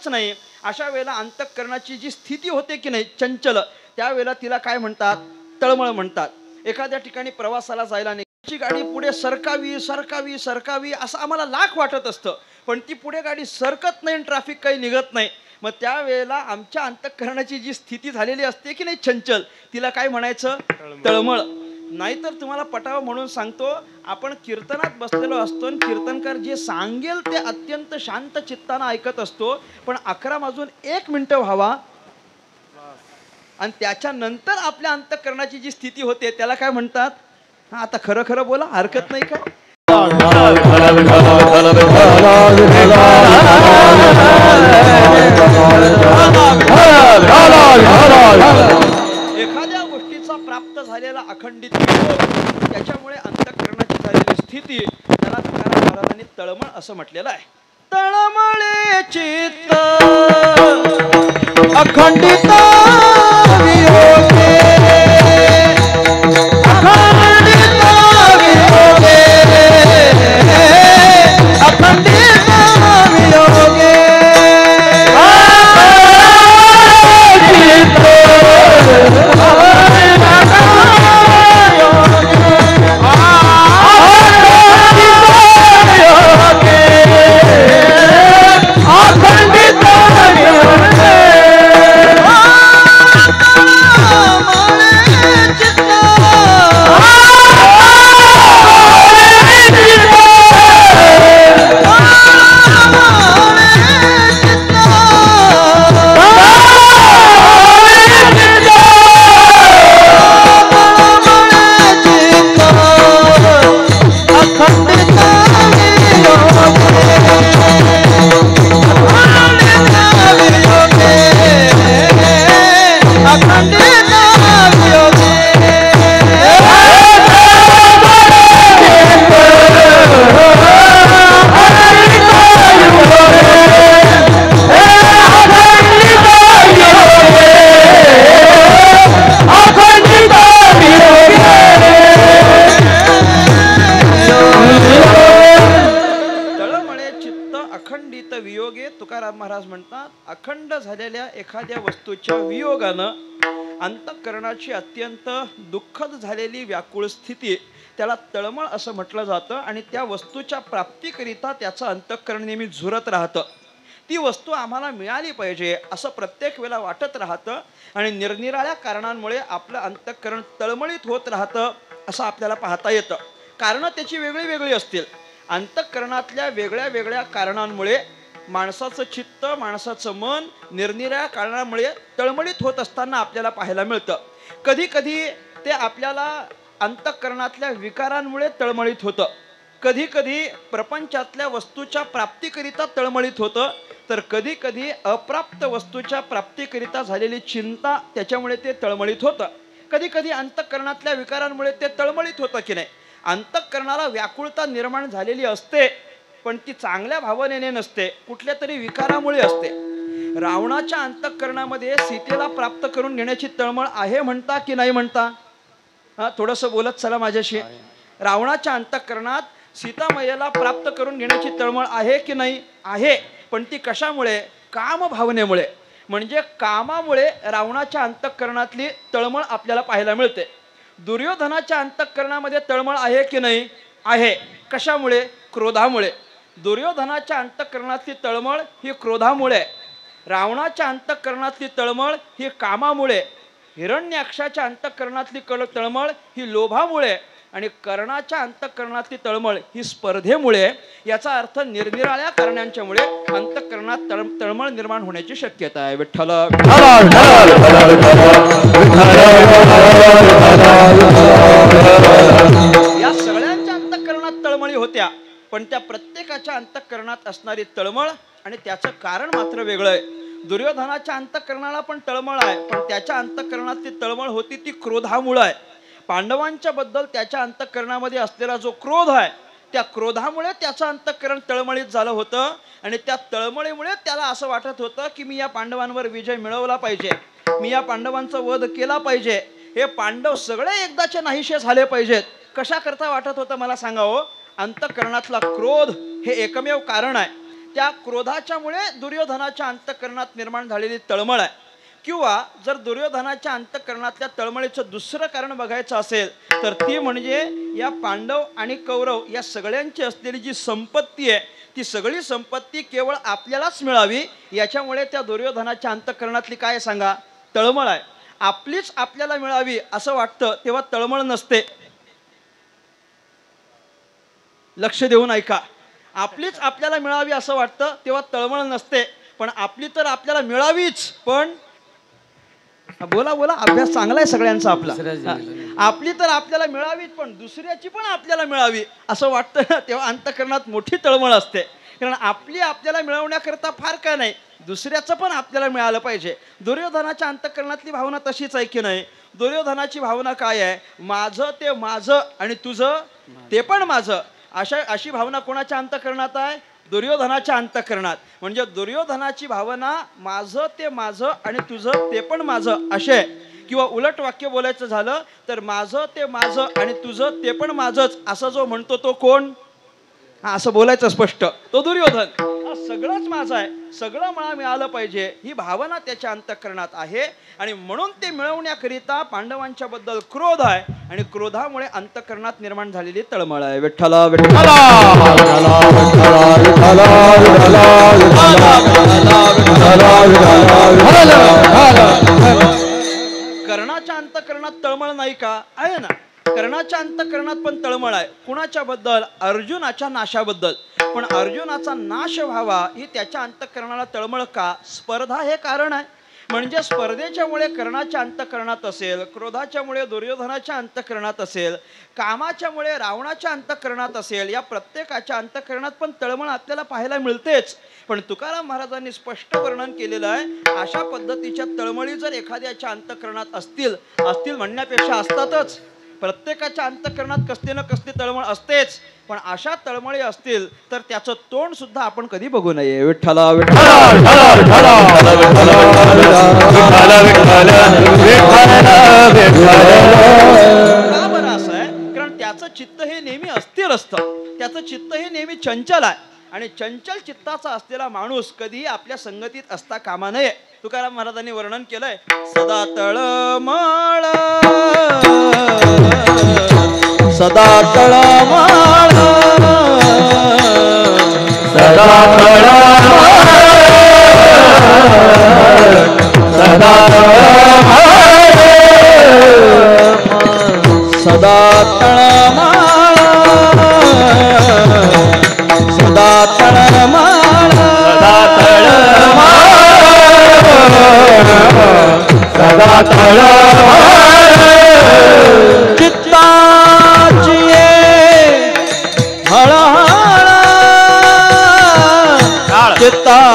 नाही. अशा वेळेला अंतःकरणाची जी स्थिती होते की नाही चंचल, त्यावेळेला तिला काय म्हणतात? तळमळ म्हणतात. एखाद्या ठिकाणी प्रवासाला जायला नाही, गाडी पुढे सरकावी असं आम्हाला लाख वाटत असतं, पण ती पुढे गाडी सरकत नाही, ट्रॅफिक काही निघत नाही. मग त्यावेळेला आमच्या अंतःकरणाची जी स्थिती झालेली असते की नाही चंचल, तिला काय म्हणायचं? तळमळ. नाहीतर तुम्हाला पटावं म्हणून सांगतो, आपण कीर्तनात बसलेलो असतो आणि कीर्तनकार जे सांगेल ते अत्यंत शांत चित्तानं ऐकत असतो, पण 11:01 व्हावा आणि त्याच्यानंतर आपल्या अंतःकरणाची जी स्थिती होते त्याला काय म्हणतात? हा, आता खरं बोला, हरकत नाही का? एखाद्या गोष्टीचा प्राप्त झालेला अखंडित योग, त्याच्यामुळे अंतःकरणाची झालेली स्थिती त्याला तुकाराम महाराजांनी तळमळ असं म्हटलेलं आहे. तळमळे चित्त अखंडित वियोगे, अखंडित वियोगे, अखंडित वियोगे, एखाद्या वस्तूच्या वियोगानं अंतःकरणाची अत्यंत दुःखद झालेली व्याकुळ स्थिती, त्याला तळमळ असं म्हटलं जातं. आणि त्या वस्तूच्या प्राप्तीकरिता त्याचं अंतःकरण नेहमी झुरत राहतं. ती वस्तू आम्हाला मिळाली पाहिजे असं प्रत्येक वेळेला वाटत राहतं आणि निरनिराळ्या कारणांमुळे आपलं अंतःकरण तळमळीत होत राहतं असं आपल्याला पाहता येतं. कारणं त्याची वेगळी वेगळी असतील. अंतःकरणातल्या वेगळ्या वेगळ्या कारणांमुळे माणसाचं चित्त, माणसाचं मन निरनिराळ्या कारणामुळे तळमळीत होत असताना आपल्याला पाहायला मिळतं. कधी कधी ते आपल्याला अंतःकरणातल्या विकारांमुळे तळमळीत होतं, कधी कधी प्रपंचातल्या वस्तूच्या प्राप्तीकरिता तळमळीत होतं, तर कधी कधी अप्राप्त वस्तूच्या प्राप्तीकरिता झालेली चिंता त्याच्यामुळे ते तळमळीत होतं. कधी कधी अंतःकरणातल्या विकारांमुळे ते तळमळीत होतं की नाही. अंतःकरणाला व्याकुळता निर्माण झालेली असते, पण ती चांगल्या भावनेने नसते, कुठल्या तरी विकारामुळे असते. रावणाच्या अंतःकरणामध्ये सीतेला प्राप्त करून घेण्याची तळमळ आहे म्हणता की नाही म्हणता? थोडंसं बोलत चला माझ्याशी. रावणाच्या अंतःकरणात सीतामयेला प्राप्त करून घेण्याची तळमळ आहे की नाही? आहे. पण ती कशामुळे? काम भावनेमुळे. म्हणजे कामामुळे रावणाच्या अंतःकरणातली तळमळ आपल्याला पाहायला मिळते. दुर्योधनाच्या अंतःकरणामध्ये तळमळ आहे की नाही? आहे. कशामुळे? क्रोधामुळे. दुर्योधनाच्या अंतःकरणातली तळमळ ही क्रोधामुळे, रावणाच्या अंतःकरणातली तळमळ ही कामामुळे, हिरण्याक्षाच्या अंतःकरणातली तळमळ ही लोभामुळे आणि कर्णाच्या अंतःकरणातली तळमळ ही स्पर्धेमुळे. याचा अर्थ निरनिराळ्या कारणांच्यामुळे अंतःकरणात तळमळ निर्माण होण्याची शक्यता आहे. विठ्ठल या सगळ्यांच्या अंतःकरणात तळमळी होत्या, पण त्या प्रत्येकाच्या अंतःकरणात असणारी तळमळ आणि त्याचं कारण मात्र वेगळं आहे. दुर्योधनाच्या अंतःकरणाला पण तळमळ आहे, पण त्याच्या अंतःकरणातली तळमळ होती ती क्रोधामुळे आहे. पांडवांच्या बद्दल त्याच्या अंतःकरणामध्ये असलेला जो क्रोध आहे, त्या क्रोधामुळे त्याचं अंतःकरण तळमळीत झालं होतं. आणि त्या तळमळीमुळे त्याला असं वाटत होतं की मी या पांडवांवर विजय मिळवला पाहिजे, मी या पांडवांचा वध केला पाहिजे, हे पांडव सगळे एकदाचे नाहीसे झाले पाहिजेत. कशा करता वाटत होतं मला सांगावं? अंतःकरणातला क्रोध हे एकमेव कारण आहे. त्या क्रोधाच्यामुळे दुर्योधनाच्या अंतःकरणात निर्माण झालेली तळमळ आहे. किंवा जर दुर्योधनाच्या अंतःकरणातल्या तळमळीचं दुसरं कारण बघायचं असेल तर ती म्हणजे या पांडव आणि कौरव या सगळ्यांची असलेली जी संपत्ती आहे, ती सगळी संपत्ती केवळ आपल्यालाच मिळावी याच्यामुळे त्या दुर्योधनाच्या अंतःकरणातली काय सांगा? तळमळ आहे. आपलीच आपल्याला मिळावी असं वाटतं तेव्हा तळमळ नसते. लक्ष देऊन ऐका. आपलीच आपल्याला मिळावी असं वाटतं तेव्हा तळमळ नसते. पण आपली तर आपल्याला मिळावीच, पण बोला बोला, अभ्यास चांगला आहे सगळ्यांचा आपला. आपली तर आपल्याला मिळावीच, पण दुसऱ्याची पण आपल्याला मिळावी असं वाटतं ना, तेव्हा अंतःकरणात मोठी तळमळ असते. कारण आपली आपल्याला मिळवण्याकरता फार काय नाही, दुसऱ्याचं पण आपल्याला मिळालं पाहिजे. दुर्योधनाच्या अंतःकरणातली भावना तशीच आहे की नाही? दुर्योधनाची भावना काय आहे? माझं ते माझं आणि तुझं ते पण माझं, अशी भावना कोणाच्या अंतःकरणात आहे? दुर्योधनाच्या अंतःकरणात. म्हणजे दुर्योधनाची भावना माझं ते माझं आणि तुझं ते पण माझं असे. किंवा उलट वाक्य बोलायचं झालं तर माझं ते माझं आणि तुझं ते पण माझंच असं जो म्हणतो तो कोण? असं बोलायचं स्पष्ट, तो दुर्योधन. सगळंच माझं आहे, सगळं मला मिळालं पाहिजे ही भावना त्याच्या अंतःकरणात आहे. आणि म्हणून ते मिळवण्याकरिता पांडवांच्या बद्दल क्रोध आहे आणि क्रोधामुळे अंतःकरणात निर्माण झालेली तळमळ आहे. विठ्ठला विठ्ठला कर्णाच्या अंतःकरणात तळमळ नाही का? आहे ना. कर्णाच्या अंतःकरणात पण तळमळ आहे. कुणाच्या बद्दल? अर्जुनाच्या नाशाबद्दल. पण अर्जुनाचा नाश व्हावा ही त्याच्या अंतःकरणाला तळमळ का? स्पर्धा हे कारण आहे. म्हणजे स्पर्धेच्यामुळे कर्णाच्या अंतःकरणात असेल, क्रोधाच्यामुळे दुर्योधनाच्या अंतःकरणात असेल, कामाच्यामुळे रावणाच्या अंतःकरणात असेल, या प्रत्येकाच्या अंतःकरणात पण तळमळ आपल्याला पाहायला मिळतेच. पण तुकाराम महाराजांनी स्पष्ट वर्णन केलेलं आहे, अशा पद्धतीच्या तळमळी जर एखाद्याच्या अंतःकरणात असतील म्हणण्यापेक्षा असतातच. प्रत्येकाच्या अंतःकरणात कसली ना कसली तळमळ असतेच. पण अशा तळमळी असतील तर त्याचं तोंड सुद्धा आपण कधी बघू नये. विठ्ठला विठ्ठला का बरं असं आहे? कारण त्याचं चित्त हे नेहमी अस्थिर असतं, त्याचं चित्त हे नेहमी चंचल आहे. आणि चंचल चित्ताचा असलेला माणूस कधीही आपल्या संगतीत असता कामा नये. तुकाराम महाराजांनी वर्णन केलंय, सदा तळमळ सदा तळमळ सदा सदा सदा तळमळ सदा तळमळ सदा चित्ताची हळहळ चित्ताची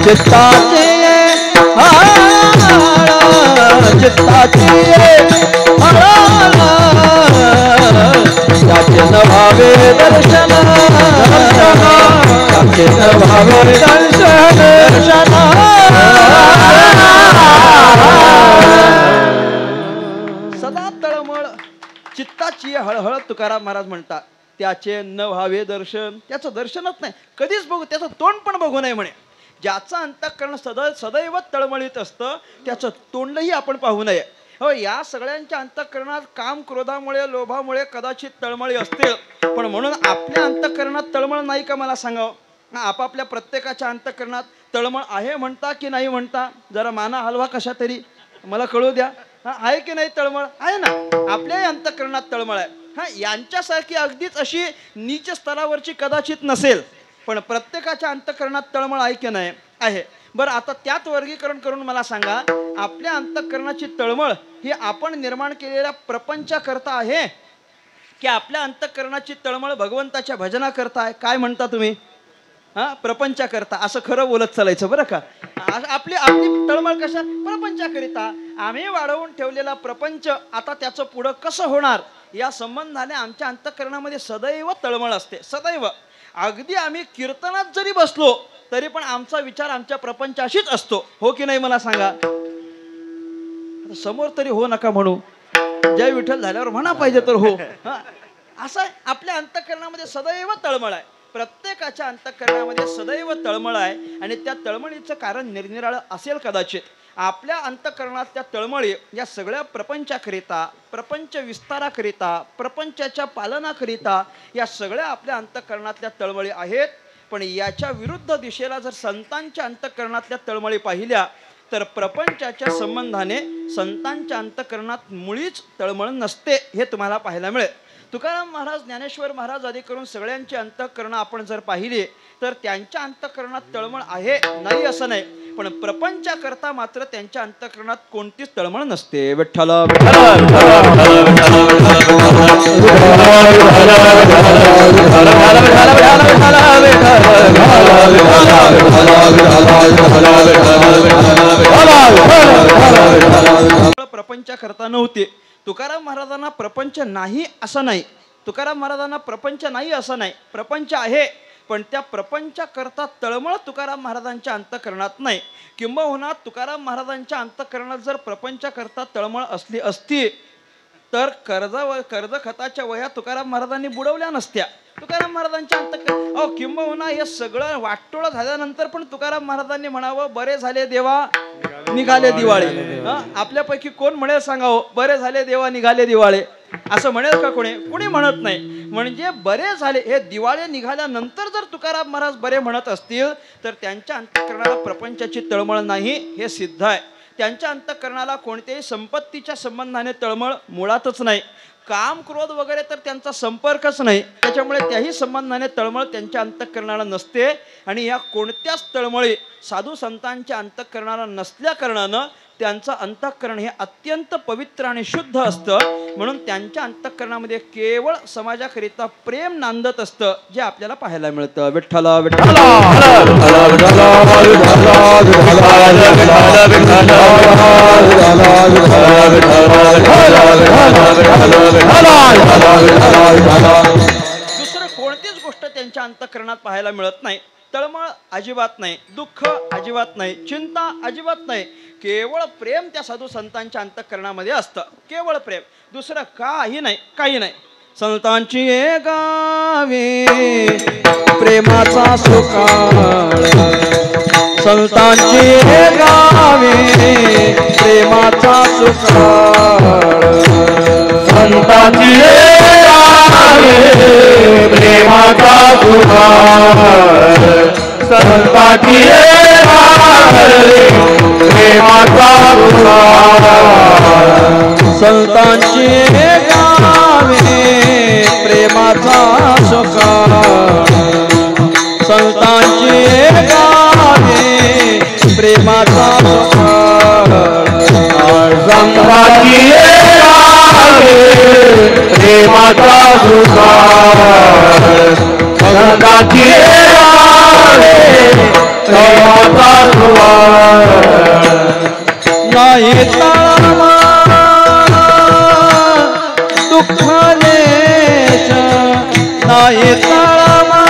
चित्ताचे चित्ताचे त्याचे न भावे दर्शन त्याचे न भावे दर्शन सदा तळमळ चित्ताची हळहळ तुकाराम महाराज म्हणतात. त्याचे न व्हावे दर्शन, त्याचं दर्शनच नाही, कधीच बघू त्याचं तोंड पण बघू नये म्हणे. ज्याचं अंतःकरण सदैव तळमळीत असतं त्याचं तोंडही आपण पाहू नये. हो, या सगळ्यांच्या अंतःकरणात काम क्रोधामुळे लोभामुळे कदाचित तळमळी असतील, पण म्हणून आपल्या अंतःकरणात तळमळ नाही का मला सांगावं. आपापल्या प्रत्येकाच्या अंतःकरणात तळमळ आहे म्हणता की नाही म्हणता, जरा माना हलवा कशा तरी मला कळू द्या. आहे की नाही तळमळ? आहे ना, आपल्याही अंतःकरणात तळमळ आहे. यांच्यासारखी अगदीच अशी नीच स्तरावरची कदाचित नसेल, पण प्रत्येकाच्या अंतःकरणात तळमळ आहे की नाही? आहे. बरं, आता त्यात वर्गीकरण करून मला सांगा, आपल्या अंतःकरणाची तळमळ ही आपण निर्माण केलेल्या प्रपंचाकरता आहे की आपल्या अंतःकरणाची तळमळ भगवंताच्या भजनाकरता आहे? काय म्हणता तुम्ही? प्रपंचाकरता. असं खरं बोलत चालायचं बरं का. आपली आपली तळमळ कशा? प्रपंचाकरिता. आम्ही वाढवून ठेवलेला प्रपंच आता त्याचं पुढं कसं होणार या संबंधाने आमच्या अंतःकरणामध्ये सदैव तळमळ असते. सदैव. अगदी आम्ही कीर्तनात जरी बसलो तरी पण आमचा विचार आमच्या प्रपंचाशीच असतो. हो की नाही मला सांगा? समोर तरी हो नका म्हणू, जय विठ्ठल झाल्यावर म्हणा पाहिजे तर हो. असं आपल्या अंतःकरणामध्ये सदैव तळमळ आहे. प्रत्येकाच्या अंतःकरणामध्ये सदैव तळमळ आहे आणि त्या तळमळीचं कारण निरनिराळं असेल कदाचित. आपल्या अंतःकरणातल्या तळमळी या सगळ्या प्रपंचाकरिता, प्रपंच विस्ताराकरिता, प्रपंचाच्या पालनाकरिता या सगळ्या आपल्या अंतःकरणातल्या तळमळी आहेत. पण याच्या विरुद्ध दिशेला जर संतांच्या अंतःकरणातल्या तळमळी पाहिल्या तर प्रपंचाच्या संबंधाने संतांच्या अंतःकरणात मुळीच तळमळ नसते, हे तुम्हाला पाहायला मिळेल. तुकाराम महाराज, ज्ञानेश्वर महाराज आदी करून सगळ्यांची अंतःकरणं आपण जर पाहिली तर त्यांच्या अंतःकरणात तळमळ आहे नाही असं नाही, पण प्रपंचाकरता मात्र त्यांच्या अंतःकरणात कोणतीच तळमळ नसते. विठ्ठल प्रपंचाकरता नव्हते. तुकाराम महाराजांना प्रपंच नाही असं नाही, तुकाराम महाराजांना प्रपंच नाही असं नाही, प्रपंच आहे, पण त्या प्रपंचाकरता तळमळ तुकाराम महाराजांच्या अंतःकरणात नाही. किंबहुना तुकाराम महाराजांच्या अंतःकरणात जर प्रपंचाकरता तळमळ असली असती तर कर्ज खताच्या वह्या तुकाराम महाराजांनी बुडवल्या नसत्या. तुकाराम महाराजांच्या अंतःकरण किंबहुना हे सगळं वाटोळं झाल्यानंतर पण तुकाराम महाराजांनी म्हणावं, बरे झाले देवा निघाले दिवाळे. आपल्यापैकी कोण म्हणेल सांगावं, बरे झाले देवा निघाले दिवाळे? असं म्हणेल का कोणी? कुणी म्हणत नाही. म्हणजे बरे झाले, हे दिवाळे निघाल्यानंतर जर तुकाराम महाराज बरे म्हणत असतील तर त्यांच्या अंतःकरणाला प्रपंचाची तळमळ नाही हे सिद्ध आहे. त्यांच्या अंतःकरणाला कोणत्याही संपत्तीच्या संबंधाने तळमळ मुळातच नाही. काम क्रोध वगैरे तर त्यांचा संपर्कच नाही, त्याच्यामुळे त्याही संबंधाने तळमळ त्यांच्या अंतःकरणाला नसते. आणि या कोणत्याच तळमळी साधू संतांच्या अंतःकरणाला नसल्या कारणानं त्यांचं अंतःकरण हे अत्यंत पवित्र आणि शुद्ध असतं. म्हणून त्यांच्या अंतःकरणामध्ये केवळ समाजाकरिता प्रेम नांदत असतं, जे आपल्याला पाहायला मिळतं. विठ्ठला विठ्ठला दुसरं कोणतीच गोष्ट त्यांच्या अंतःकरणात पाहायला मिळत नाही. तळमळ अजिबात नाही, दुःख अजिबात नाही, चिंता अजिबात नाही. केवळ प्रेम त्या साधू संतांच्या अंतःकरणामध्ये असतं, केवळ प्रेम, दुसरं काही नाही, काही नाही. संतांची गावी प्रेमाचा सुकाळ, संतांची गावी प्रेमाचा सुकाळ, संतांची गावी प्रेमाचा सुकाळ, संतांची प्रेमाचा सुकाळ, संतांची गावी प्रेमाचा सुकाळ, संतांची गावी प्रेमाचा सुकाळ, संतांची गावी प्रेमाचा सुकाळ, संतांची गावी प्रेमाचा सुकाळ. नाही तळमळ दुःखलेश, नाही तळमळ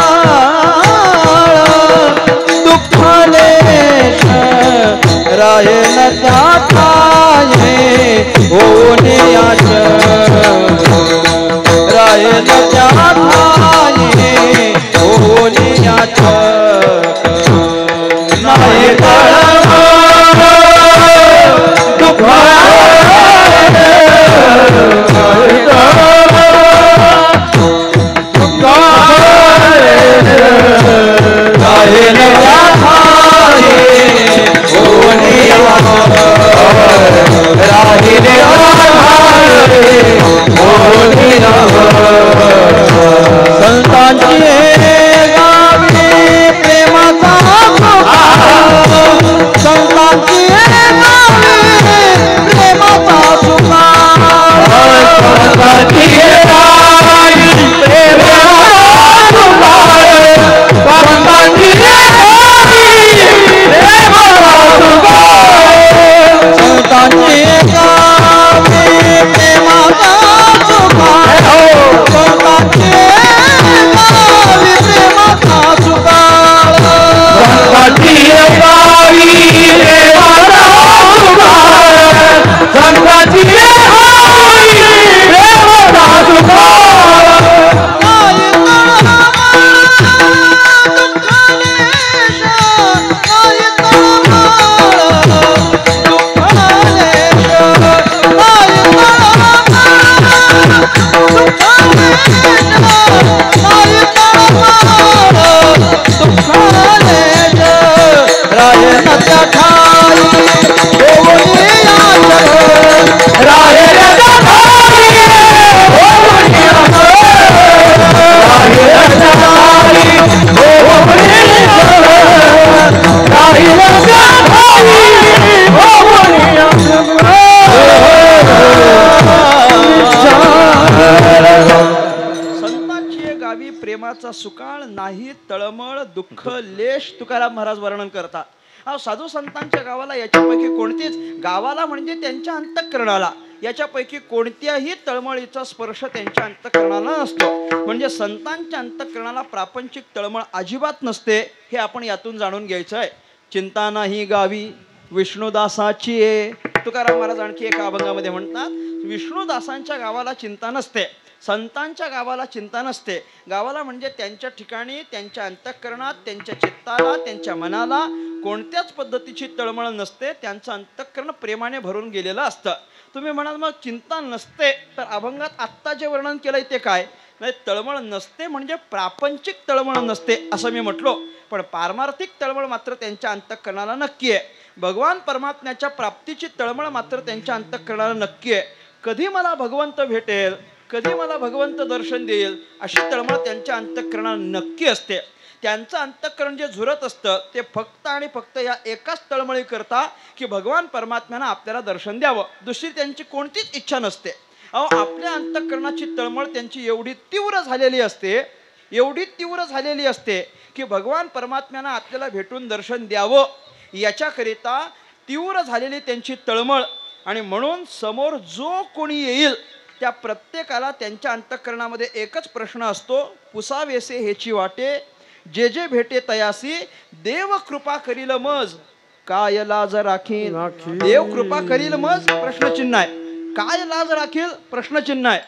दुःखलेश, राहेल त्या ठाये होऊन याच, राहेल त्या ठाये होऊन याच. नाही तळमळ संतांची गावी प्रेमाचा सुकाळ, संतांची गावी प्रेमाचा सुकाळ, संतांची गावी प्रेमाचा सुकाळ, संतांची गावी प्रेमाचा सुकाळ, संतांची गावी प्रेमाचा सुकाळ, संतांची गावी प्रेमाचा सुकाळ, संतांची गावी प्रेमाचा सुकाळ, संतांची गावी प्रेमाचा सुकाळ. नाही दुःखलेश, नाही दुःखलेश, नाही दुःखलेश, राहेल त्या ठाई होऊन याच, राहेल त्या ठाई होऊन याच, राहेल त्या ठाई होऊन याच, राहेल त्या ठाई होऊन याच. संतांची गावी प्रेमाचा सुकाळ, नाही तळमळ दुःख लेश, तुकाराम महाराज वर्णन करतात. साधू संतांच्या गावाला याच्यापैकी कोणतीच, गावाला म्हणजे त्यांच्या अंतःकरणाला, याच्यापैकी कोणत्याही तळमळीचा स्पर्श त्यांच्या अंतःकरणाला नसतो. म्हणजे संतांच्या अंतःकरणाला प्रापंचिक तळमळ अजिबात नसते, हे आपण यातून जाणून घ्यायचं आहे. चिंता नाही गावी विष्णुदासाची आहे, तुकाराम महाराज आणखी एका अभंगामध्ये म्हणतात, विष्णुदासांच्या गावाला चिंता नसते, संतांच्या गावाला चिंता नसते. गावाला म्हणजे त्यांच्या ठिकाणी, त्यांच्या अंतःकरणात, त्यांच्या चित्ताला, त्यांच्या मनाला कोणत्याच पद्धतीची तळमळ नसते. त्यांचं अंतःकरण प्रेमाने भरून गेलेलं असतं. तुम्ही म्हणाल मग चिंता नसते, तर अभंगात आत्ता जे वर्णन केलंय ते काय? नाही, तळमळ नसते म्हणजे प्रापंचिक तळमळ नसते असं मी म्हटलो, पण पारमार्थिक तळमळ मात्र त्यांच्या अंतःकरणाला नक्की आहे. भगवान परमात्म्याच्या प्राप्तीची तळमळ मात्र त्यांच्या अंतःकरणाला नक्की आहे. कधी मला भगवंत भेटेल, कधी मला भगवंत दर्शन देईल, अशी तळमळ त्यांच्या अंतःकरणाला नक्की असते. त्यांचं अंतःकरण जे झुरत असतं ते फक्त आणि फक्त या एकाच तळमळी करता की भगवान परमात्म्यानं आपल्याला दर्शन द्यावं. दुसरी त्यांची कोणतीच इच्छा नसते. आपल्या अंतःकरणाची तळमळ त्यांची एवढी तीव्र झालेली असते, एवढी तीव्र झालेली असते की भगवान परमात्म्यानं आपल्याला भेटून दर्शन द्यावं याच्याकरिता तीव्र झालेली त्यांची तळमळ. आणि म्हणून समोर जो कोणी येईल त्या प्रत्येकाला त्यांच्या अंतःकरणामध्ये एकच प्रश्न असतो, पुसावेसे हेची वाटे, जे जे भेटे तयासी, देव कृपा करील मज, काय लाज राखील. देव कृपा करील मज प्रश्नचिन्ह आहे, काय लाज राखील प्रश्नचिन्ह आहे.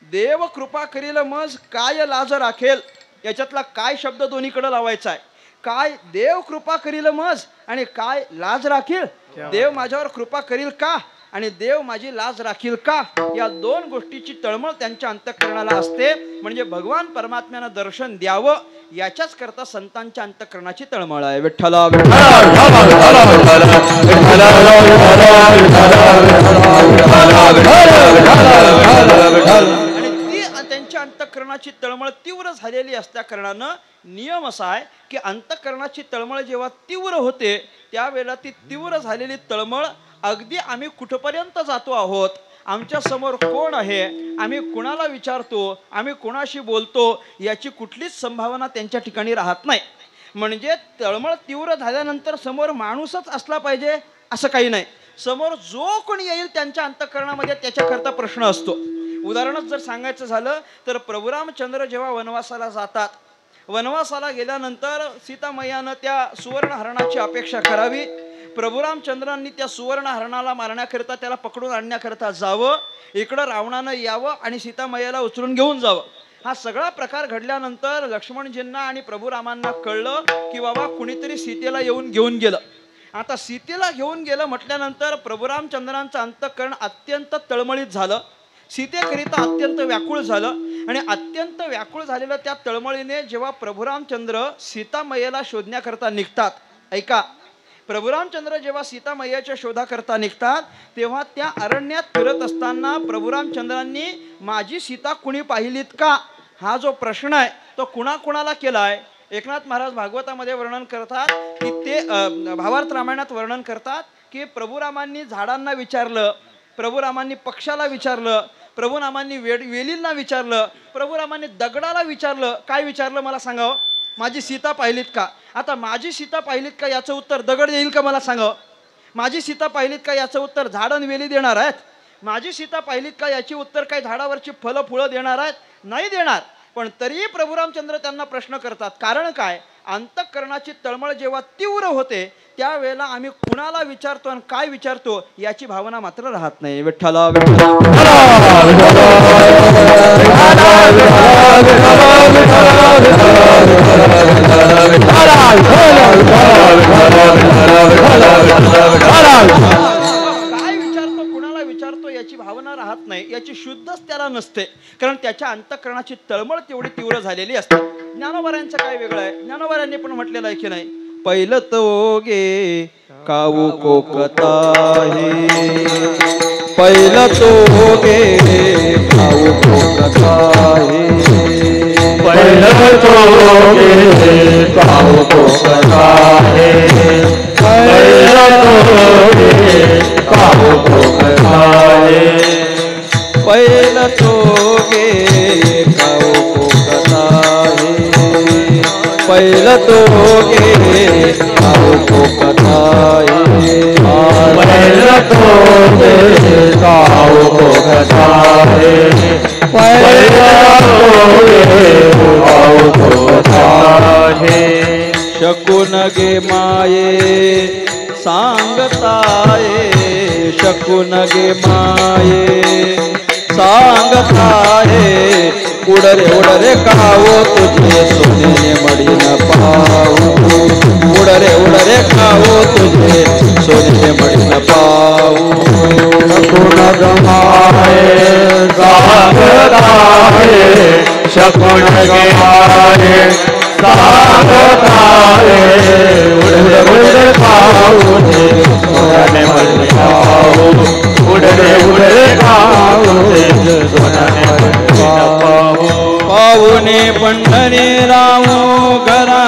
देव कृपा करील मज काय लाज राखेल, याच्यातला काय शब्द दोन्हीकडे लावायचा आहे. काय देव कृपा करील मज आणि काय लाज राखील. देव माझ्यावर कृपा करील का आणि देव माझी लाज राखील का, या दोन गोष्टीची तळमळ त्यांच्या अंतःकरणाला असते. म्हणजे भगवान परमात्म्यानं दर्शन द्यावं याच्याच करता संतांच्या अंतःकरणाची तळमळ आहे. विठ्ठला त्यांच्या अंतःकरणाची तळमळ तीव्र झालेली असल्या कारणानं नियम असा आहे की अंतःकरणाची तळमळ जेव्हा तीव्र होते त्यावेळेला ती तीव्र झालेली तळमळ अगदी आम्ही कुठपर्यंत जातो आहोत, आमच्या समोर कोण आहे, आम्ही कुणाला विचारतो, आम्ही कुणाशी बोलतो, याची कुठलीच संभावना त्यांच्या ठिकाणी राहत नाही. म्हणजे तळमळ तीव्र झाल्यानंतर समोर माणूसच असला पाहिजे असं काही नाही. समोर जो कोणी येईल त्यांच्या अंतःकरणामध्ये त्याच्याकरता प्रश्न असतो. उदाहरणच जर सांगायचं झालं तर प्रभू रामचंद्र जेव्हा वनवासाला जातात, वनवासाला गेल्यानंतर सीतामय्यानं त्या सुवर्ण हरणाची अपेक्षा करावी. प्रभू रामचंद्रांनी त्या सुवर्ण हरणाला मारण्याकरिता, त्याला पकडून आणण्याकरिता जावं, इकडं रावणानं यावं आणि सीतामय्याला उचलून घेऊन जावं. हा सगळा प्रकार घडल्यानंतर लक्ष्मणजींना आणि प्रभू रामांना कळलं की बाबा कुणीतरी सीतेला येऊन घेऊन गेलं. आता सीतेला घेऊन गेलं म्हटल्यानंतर प्रभू रामचंद्रांचं अंतःकरण अत्यंत तळमळीत झालं, सीतेकरिता अत्यंत व्याकुळ झालं. आणि अत्यंत व्याकुळ झालेलं त्या तळमळीने जेव्हा प्रभू रामचंद्र सीतामय्याला शोधण्याकरता निघतात, ऐका, प्रभू रामचंद्र जेव्हा सीतामय्याच्या शोधाकरता निघतात तेव्हा त्या अरण्यात फिरत असताना प्रभू रामचंद्रांनी माझी सीता कुणी पाहिलीत का, हा जो प्रश्न आहे तो कुणाकुणाला केलाय. एकनाथ महाराज भागवतामध्ये वर्णन करतात की ते भावार्थ रामायणात वर्णन करतात की प्रभू रामांनी झाडांना विचारलं, प्रभू रामांनी पक्षाला विचारलं, प्रभू रामांनी वेलींना विचारलं, प्रभू रामांनी दगडाला विचारलं. काय विचारलं मला सांगावं, माझी सीता पाहिलीत का. आता माझी सीता पाहिलीत का याचं उत्तर दगड देईल का मला सांगावं. माझी सीता पाहिलीत का याचं उत्तर झाडं वेली देणार आहेत. माझी सीता पाहिलीत का याची उत्तर काय झाडावरची फळं फुलं देणार आहेत, नाही देणार. पण तरीही प्रभू रामचंद्र त्यांना प्रश्न करतात. कारण काय, अंतःकरणाची तळमळ जेव्हा तीव्र होते त्यावेळेला आम्ही कुणाला विचारतो आणि काय विचारतो याची भावना मात्र राहत नाही. विठ्ठला काय विचारतो, कुणाला विचारतो याची भावना राहत नाही, याची शुद्धच त्याला नसते. कारण त्याच्या अंतःकरणाची तळमळ तेवढी तीव्र झालेली असते. ज्ञानोबारांचं काय वेगळं आहे, ज्ञानोबारांनी पण म्हटलेलं आहे की नाही, पहिलं तो गे काऊ कोकताहे, पहिलं तो गे काऊ कोकताहे, पहिलं तो गे काऊ कोकताहे, पहिलं तो गे काऊ कोकताहे, पहिलं तो गे काऊ कोकताहे, पहिलं तो गे काऊ कोकताहे, पहिलं तो गे काऊ कोकताहे, पहिलं तो गे काऊ कोकताहे. शकून गे माये सांगताये, शकून गे माये सांगताये, उडरे उडरे खावो तुझे सोने मडीन पाहू, उडरे उडरे खावो तुझे सोने मडीन पाहू. शकून गे माये सांगताये, शकून गे माये सांगता रे उडरे उडरे खाऊ दे सोन्याने मन पाहू उडरे उडरे खाऊ दे सोन्याने मन पाहू पाहुणे पंढरी राहू घरा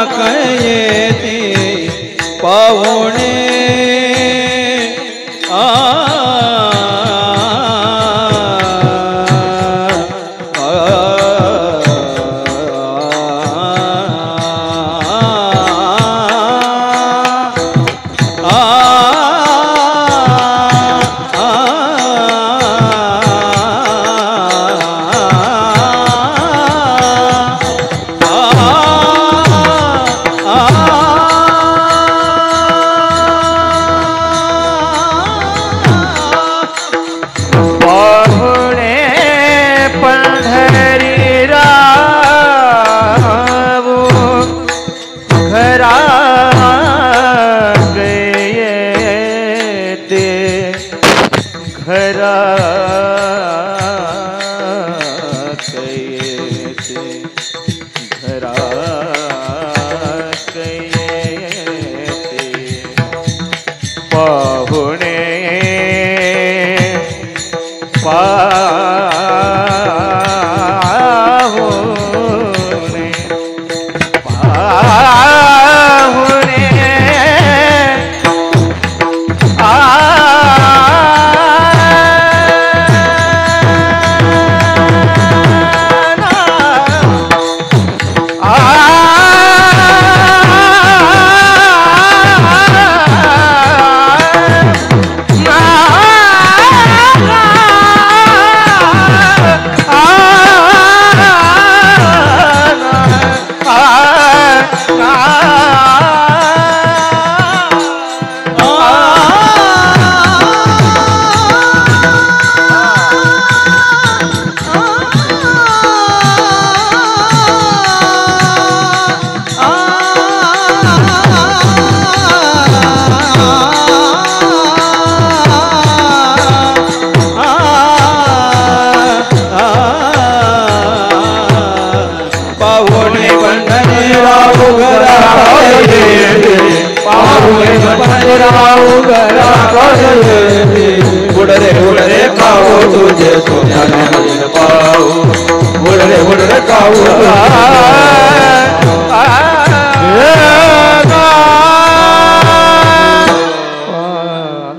येते पाहुणे उडरे उडरे खाऊ तुझे सोन्याने मन पाहू उडरे उडरे खाऊ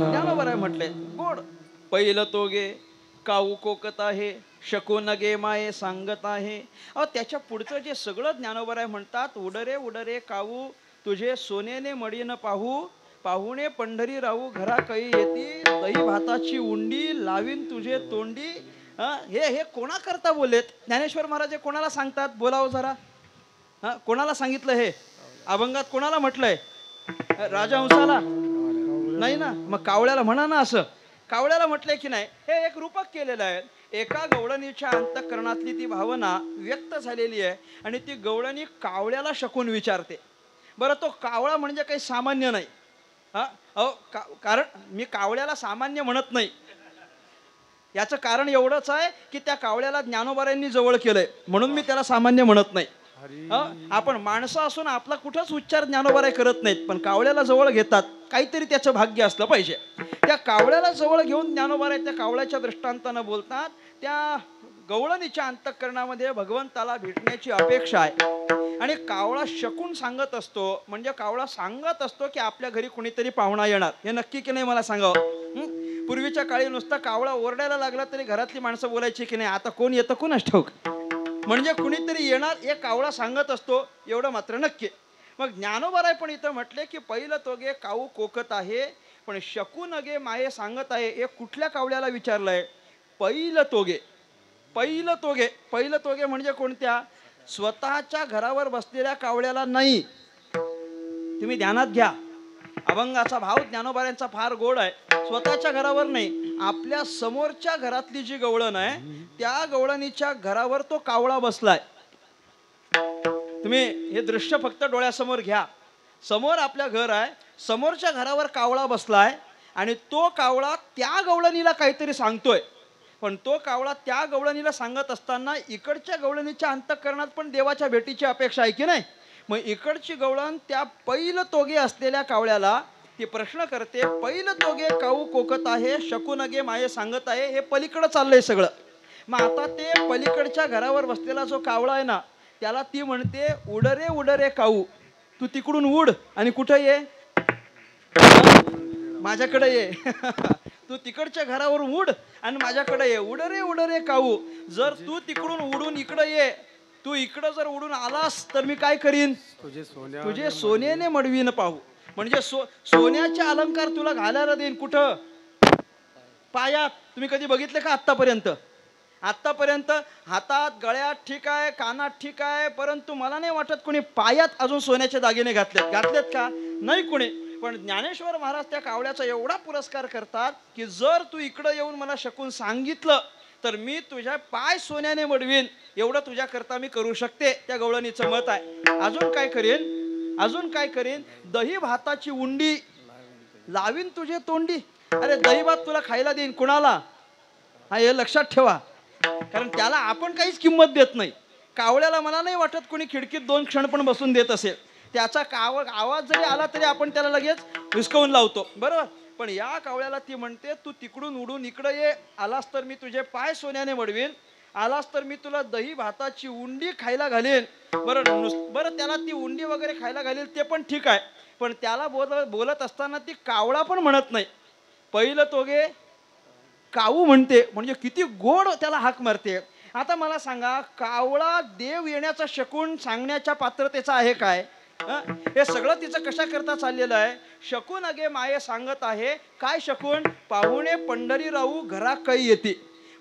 ज्ञानोबा म्हटले गोड पहिलं तोगे काऊ कोकत आहे शकून गे माये सांगत आहे. अहो त्याच्या पुढचं जे सगळं ज्ञानोबा म्हणतात उडरे उडरे काऊ तुझे सोनेने मडीन पाहू पाहुणे पंढरी राहू घरा काही येती दही भाताची उंडी लावीन तुझे तोंडी. हे कोणा करता बोलेत ज्ञानेश्वर महाराज कोणाला सांगतात बोलावं जरा. कोणाला सांगितलं हे अभंगात कोणाला म्हटलंय राजहंसाला नाही ना मग कावळ्याला म्हणा ना. असं कावळ्याला म्हटलंय की नाही हे एक रूपक केलेलं आहे. एका गवळणीच्या अंतःकरणातली ती भावना व्यक्त झालेली आहे आणि ती गवळणी कावळ्याला शकून विचारते. बरं तो कावळा म्हणजे काही सामान्य नाही. कारण मी कावळ्याला सामान्य म्हणत नाही याचं कारण एवढंच आहे की त्या कावळ्याला ज्ञानोबारांनी जवळ केलंय म्हणून मी त्याला सामान्य म्हणत नाही. आपण माणसं असून आपला कुठंच उच्चार ज्ञानोबाराय करत नाहीत पण कावळ्याला जवळ घेतात काहीतरी त्याचं भाग्य असलं पाहिजे. त्या कावळ्याला जवळ घेऊन ज्ञानोबाराय त्या कावळ्याच्या दृष्टांतानं बोलतात. त्या गवळणीच्या अंतःकरणामध्ये भगवंताला भेटण्याची अपेक्षा आहे आणि कावळा शकून सांगत असतो म्हणजे कावळा सांगत असतो की आपल्या घरी कुणीतरी पाहुणा येणार. हे नक्की की नाही मला सांगावं. पूर्वीच्या काळी नुसता कावळा ओरडायला लागला तरी घरातली माणसं बोलायची की नाही आता कोण येतं कोणास ठाऊक म्हणजे कुणीतरी येणार हे कावळा सांगत असतो एवढं मात्र नक्की. मग ज्ञानोबाराय पण इथं म्हटले की पहिलं तोगे काऊ कोकत आहे पण शकून गे माये सांगत आहे. हे कुठल्या कावळ्याला विचारलंय पहिलं तोगे. पहिलं तोगे पहिलं तोगे म्हणजे कोणत्या स्वतःच्या घरावर बसलेल्या कावळ्याला नाही. तुम्ही ध्यानात घ्या अभंगाचा भाव ज्ञानोबारांचा फार गोड आहे. स्वतःच्या घरावर नाही आपल्या समोरच्या घरातली जी गवळण आहे त्या गवळणीच्या घरावर तो कावळा बसलाय. तुम्ही हे दृश्य फक्त डोळ्यासमोर घ्या. समोर आपल्या घर आहे समोरच्या घरावर कावळा बसलाय आणि तो कावळा त्या गवळणीला काहीतरी सांगतोय पण तो कावळा त्या गवळणीला सांगत असताना इकडच्या गवळणीच्या अंतःकरणात पण देवाच्या भेटीची अपेक्षा आहे की नाही. मग इकडची गवळण त्या पैल तोगे असलेल्या कावळ्याला ती प्रश्न करते, पैल तोगे काऊ कोकत आहे, शकुनगे माये सांगत आहे. हे पलीकडं चाललंय सगळं. मग आता ते पलीकडच्या घरावर बसलेला जो कावळा आहे ना, त्याला ती म्हणते, उडरे उडरे काऊ, तू तिकडून उड आणि कुठं ये, माझ्याकडे ये. तू तिकडच्या घरावर उड आणि माझ्याकडे ये. उडरे उडरे काऊ, जर तू तिकडून उडून इकडं ये, तू इकडं जर उडून आलास तर मी काय करीन, तुझे सोन्याने मडवीन पाहू. म्हणजे सोन्याचे अलंकार तुला घालायला देईन. कुठं, पायात. तुम्ही कधी बघितले का आत्तापर्यंत? आत्तापर्यंत हातात, गळ्यात ठीक आहे, कानात ठीक आहे, परंतु मला नाही वाटत कोणी पायात अजून सोन्याचे दागिने घातलेत का? नाही कोणी. पण ज्ञानेश्वर महाराज त्या कावळ्याचा एवढा पुरस्कार करतात की जर तू इकडं येऊन मला शकून सांगितलं तर मी तुझ्या पाय सोन्याने मडवीन. एवढं तुझ्या करता मी करू शकते. त्या गवळणीचं मत आहे. अजून काय करेन, दही भाताची उंडी लावीन तुझे तोंडी. अरे दही भात तुला खायला देईन. कुणाला? हा, हे लक्षात ठेवा. कारण त्याला आपण काहीच किंमत देत नाही. कावळ्याला मला नाही वाटत कोणी खिडकीत 2 क्षण पण बसून देत असेल. त्याचा आवाज जरी आला तरी आपण त्याला लगेच हिसकावून लावतो, बरोबर. पण या कावळ्याला ती म्हणते, तू तिकडून उडून इकडे ये, आलास तर मी तुझे पाय सोन्याने मडवीन, आलास तर मी तुला दही भाताची उंडी खायला घालेन. बरं त्याला ती उंडी वगैरे खायला घालेल ते पण ठीक आहे. पण त्याला बोलत असताना ती कावळा पण म्हणत नाही, पहिलं तोगे काऊ म्हणते. म्हणजे किती गोड त्याला हाक मारते. आता मला सांगा, कावळा देव येण्याचा शकून सांगण्याच्या पात्रतेचा आहे काय? हे सगळं तिचं कशा करता चाललेलं आहे? शकून अगे माये सांगत आहे. काय शकून? पाहुणे पंढरी राहू घरा कै येते.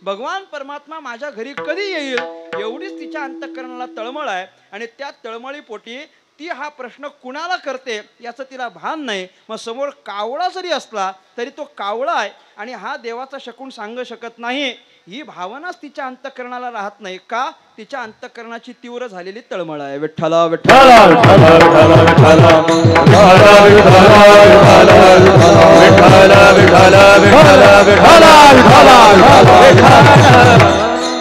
भगवान परमात्मा माझ्या घरी कधी येईल एवढीच तिच्या अंतःकरणाला तळमळ आहे. आणि त्या तळमळीपोटी ती हा प्रश्न कुणाला करते याचं तिला भान नाही. मग समोर कावळा जरी असला तरी तो कावळा आहे आणि हा देवाचा शकून सांगू शकत नाही. ही भावनाच तिच्या अंतःकरणाला राहत नाही. का? तिच्या अंतःकरणाची तीव्र झालेली तळमळ आहे. विठ्ठला विठ्ठला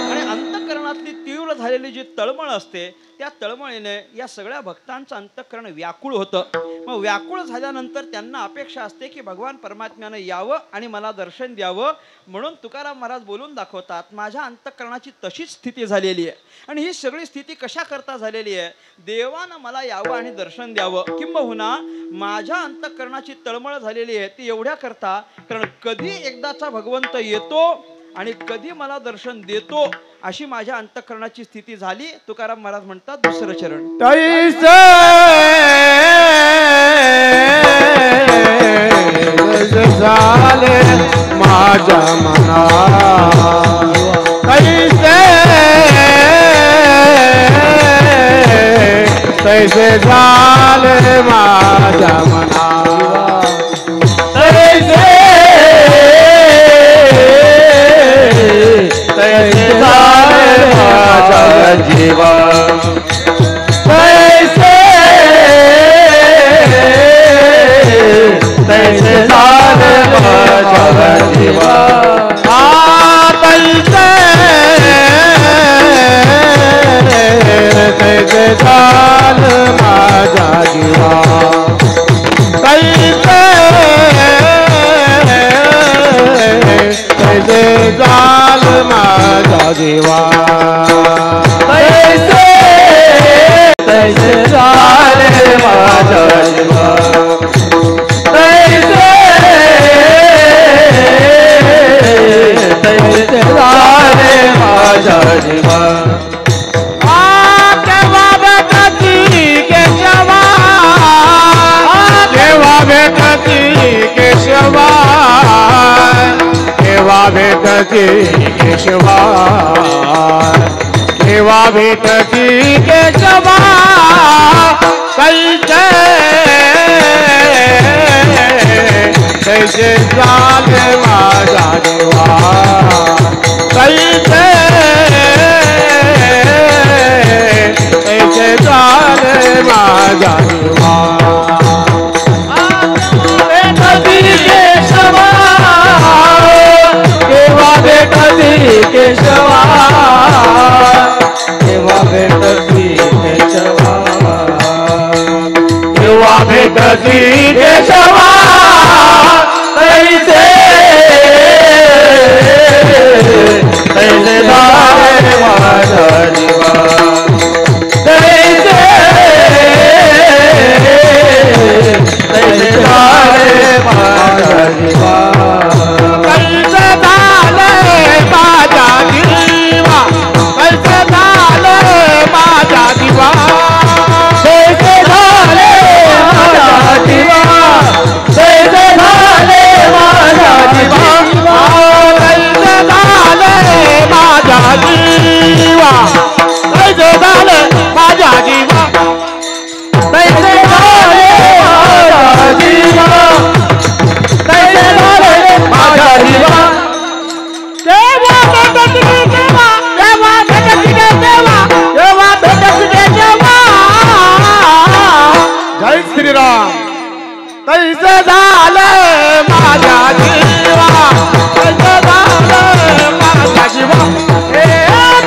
आणि अंतःकरणातली तीव्र झालेली जी तळमळ असते त्या तळमळीने या सगळ्या भक्तांचं अंतःकरण व्याकुळ होतं. मग व्याकुळ झाल्यानंतर त्यांना अपेक्षा असते की भगवान परमात्म्यानं यावं आणि मला दर्शन द्यावं. म्हणून तुकाराम महाराज बोलून दाखवतात, माझ्या अंतःकरणाची तशीच स्थिती झालेली आहे. आणि ही सगळी स्थिती कशा करता झालेली आहे? देवानं मला यावं आणि दर्शन द्यावं. किंबहुना माझ्या अंतःकरणाची तळमळ झालेली आहे ती एवढ्या करता, कारण कधी एकदाचा भगवंत येतो आणि कधी मला दर्शन देतो अशी माझ्या अंतःकरणाची स्थिती झाली. तुकाराम महाराज म्हणतात, दुसरं चरण, तैसे झाले माझ्या मना, तैसे झाले माझ्या मना, तैसे झाले माझ्या जीवा, तैसे झाले माझ्या जीवा. तैसे झाले माझ्या जीवा, तैसे झाले माझ्या जीवा, तैसे झाले माझ्या जीवा, तैसे झाले माझ्या जीवा. केव्हा भेटती केशवा, केव्हा भेटती केशवा, केव्हा भेटती केशवा, केव्हा भेटती केशवा, तैसे झाले माझा जीवा, तैसे झाले माझा जीवा. भेटती केशवा, केव्हा भेटती केशवा, केव्हा भेटती केशवा, भेटसी केशवा तैसे तैसे झाले माझा जीवा तैसे तैसे झाले माझा जीवा कैसे झाले माझा जीवा कैसे झाले माझा जीवा कैसे झाले माझा जीवा कैसे झाले माझा जीवा कैसे झाले माझा जीवा कैसे झाले माझा जीवा कैसे झाले माझा जीवा कैसे झाले माझा जीवा देवा भेटसी देवा देवा भेटसी देवा देवा भेटसी देवा जय श्रीराम कैसे झाले माझा जीवा कैसे झाले माझा जीवा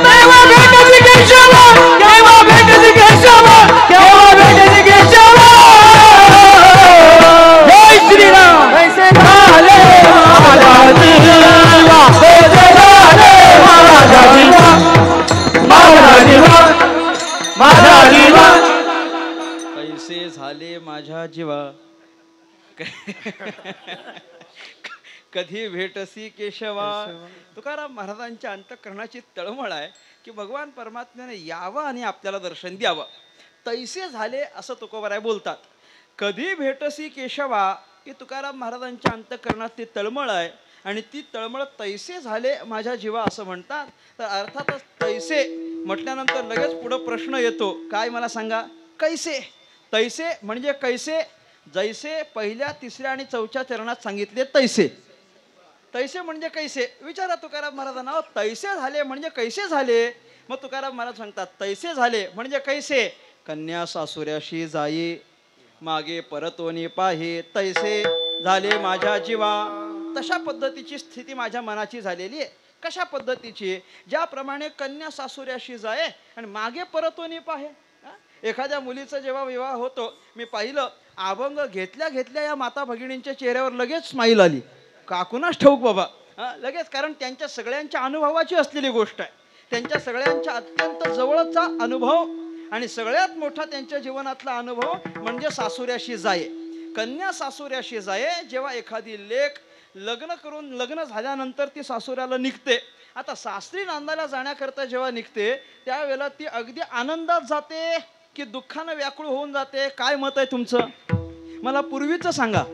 देवा भेटसी केशवा देवा भेटसी केशवा देवा भेटसी केशवा जय श्रीराम कैसे झाले माझा जीवा कैसे झाले माझा जीवा माझा जीवा माझा जीवा कैसे झाले माझ्या जीवा कधी भेटसी केशवा. तुकाराम महाराजांच्या अंतःकरणाची तळमळ आहे की भगवान परमात्म्याने यावं आणि आपल्याला दर्शन द्यावं. तैसे झाले असं तुकोबराय बोलतात. कधी भेटसी केशवा ही तुकाराम महाराजांच्या अंतःकरणात ती तळमळ आहे आणि ती तळमळ तैसे झाले माझ्या जीवा असं म्हणतात. तर अर्थातच तैसे म्हटल्यानंतर लगेच पुढं प्रश्न येतो, काय मला सांगा, कैसे. तैसे म्हणजे कैसे, जैसे पहिल्या तिसऱ्या आणि चौथ्या चरणात सांगितले तैसे. तैसे म्हणजे कैसे विचारा तुकाराम महाराजांना. तैसे झाले म्हणजे कैसे झाले. मग तुकाराम महाराज सांगतात तैसे झाले म्हणजे कैसे. कन्या सासुऱ्याशी जाई मागे परतोनी पाहे तैसे झाले माझ्या जीवा. तशा पद्धतीची स्थिती माझ्या मनाची झालेली आहे. कशा पद्धतीची, ज्याप्रमाणे कन्या सासुऱ्याशी जाये आणि मागे परतोनी पाहे. एखाद्या मुलीचा जेव्हा विवाह होतो, मी पाहिलं अभंग घेतल्या घेतल्या या माता भगिनींच्या चेहऱ्यावर लगेच स्माईल आली. काकूनच ठाऊक बाबा, लगेच. कारण त्यांच्या सगळ्यांच्या अनुभवाची असलेली गोष्ट आहे. त्यांच्या सगळ्यांच्या अत्यंत जवळचा अनुभव आणि सगळ्यात मोठा त्यांच्या जीवनातला अनुभव म्हणजे सासुऱ्याशी जाये. कन्या सासुऱ्याशी जाये. जेव्हा एखादी लेक लग्न झाल्यानंतर ती सासुऱ्याला निघते. आता सासरी नांदायला जाण्याकरता जेव्हा निघते त्यावेळेला ती अगदी आनंदात जाते की दुःखानं व्याकुळ होऊन जाते. काय मत आहे तुमचं? मला पूर्वीचं सांगा.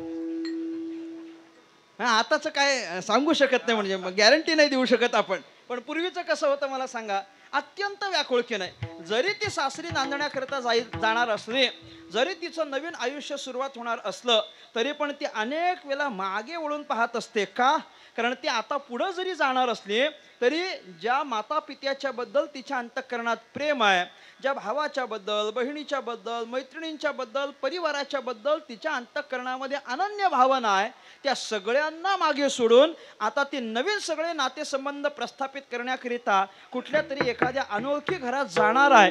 आताच काय सांगू शकत नाही, म्हणजे गॅरंटी नाही देऊ शकत आपण. पण पूर्वीचं कसं होतं मला सांगा. अत्यंत व्याकुळकी नाही. जरी ती सासरी नांदण्याकरता जाणार असली, जरी तिचं नवीन आयुष्य सुरुवात होणार असलं, तरी पण ती अनेक वेळा मागे वळून पाहत असते. का? कारण ती आता पुढं जरी जाणार असली तरी ज्या माता पित्याच्या बद्दल तिच्या अंतःकरणात प्रेम आहे, ज्या भावाच्या बद्दल, बहिणीच्या बद्दल, मैत्रिणींच्या बद्दल, परिवाराच्या बद्दल तिच्या अंतःकरणामध्ये अनन्य भावना आहे, त्या सगळ्यांना मागे सोडून आता ती नवीन सगळे नातेसंबंध प्रस्थापित करण्याकरिता कुठल्या तरी एखाद्या अनोळखी घरात जाणार आहे.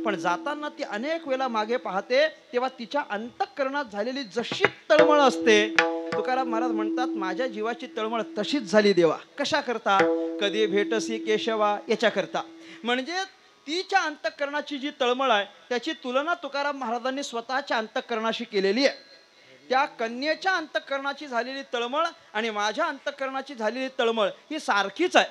पण जाताना ती अनेक वेळा मागे पाहते. तेव्हा तिच्या अंतःकरणात झालेली जशी तळमळ असते, तुकाराम महाराज म्हणतात माझ्या जीवाची तळमळ तशीच झाली देवा. कशा करता? कधी भेटसी केशवा याच्याकरता. म्हणजे तिच्या अंतःकरणाची जी तळमळ आहे त्याची तुलना तुकाराम महाराजांनी स्वतःच्या अंतःकरणाशी केलेली आहे. त्या कन्येच्या अंतःकरणाची झालेली तळमळ आणि माझ्या अंतःकरणाची झालेली तळमळ ही सारखीच आहे.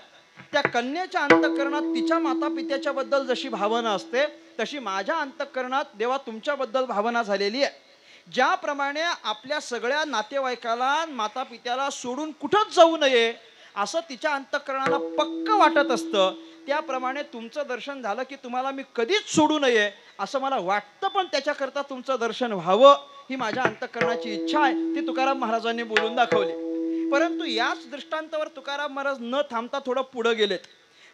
त्या कन्येच्या अंतःकरणात तिच्या माता पित्याच्या बद्दल जशी भावना असते तशी माझ्या अंतःकरणात देवा तुमच्याबद्दल भावना झालेली आहे. ज्याप्रमाणे आपल्या सगळ्या नातेवाईकाला माता पित्याला सोडून कुठंच जाऊ नये असं तिच्या अंतःकरणाला पक्क वाटत असतं, त्याप्रमाणे तुमचं दर्शन झालं की तुम्हाला मी कधीच सोडू नये असं मला वाटतं. पण त्याच्याकरता तुमचं दर्शन व्हावं ही माझ्या अंतःकरणाची इच्छा आहे. ती तुकाराम महाराजांनी बोलून दाखवली. परंतु याच दृष्टांतावर तुकाराम महाराज न थांबता थोडं पुढे गेलेत.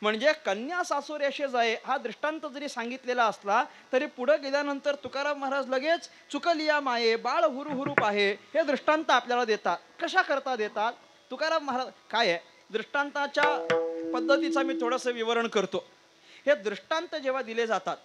म्हणजे कन्या सासुऱ्याशी जाये हा दृष्टांत जरी सांगितलेला असला तरी पुढे गेल्यानंतर तुकाराम महाराज लगेच चुकलिया माये बाळ हुरू पाहे हे दृष्टांत आपल्याला देतात. कशा करता देतात? तुकाराम महाराज काय आहे दृष्टांताच्या पद्धतीचा मी थोडंसं विवरण करतो. हे दृष्टांत जेव्हा दिले जातात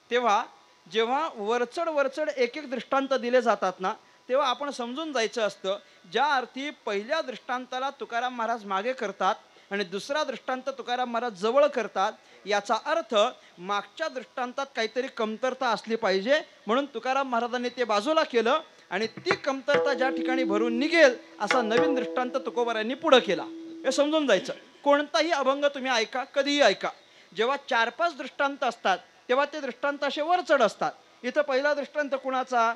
तेव्हा जेव्हा वरचढ एक एक दृष्टांत दिले जातात ना, तेव्हा आपण समजून जायचं असतं, ज्या अर्थी पहिल्या दृष्टांताला तुकाराम महाराज मागे करतात आणि दुसरा दृष्टांत तुकाराम महाराज जवळ करतात, याचा अर्थ मागच्या दृष्टांतात काहीतरी कमतरता असली पाहिजे, म्हणून तुकाराम महाराजांनी ते बाजूला केलं आणि ती कमतरता ज्या ठिकाणी भरून निघेल असा नवीन दृष्टांत तुकोबारायांनी पुढं केला. हे समजून जायचं. कोणताही अभंग तुम्ही ऐका, कधीही ऐका, जेव्हा 4-5 दृष्टांत असतात तेव्हा ते दृष्टांत असे वरचढ असतात. इथं पहिला दृष्टांत कुणाचा?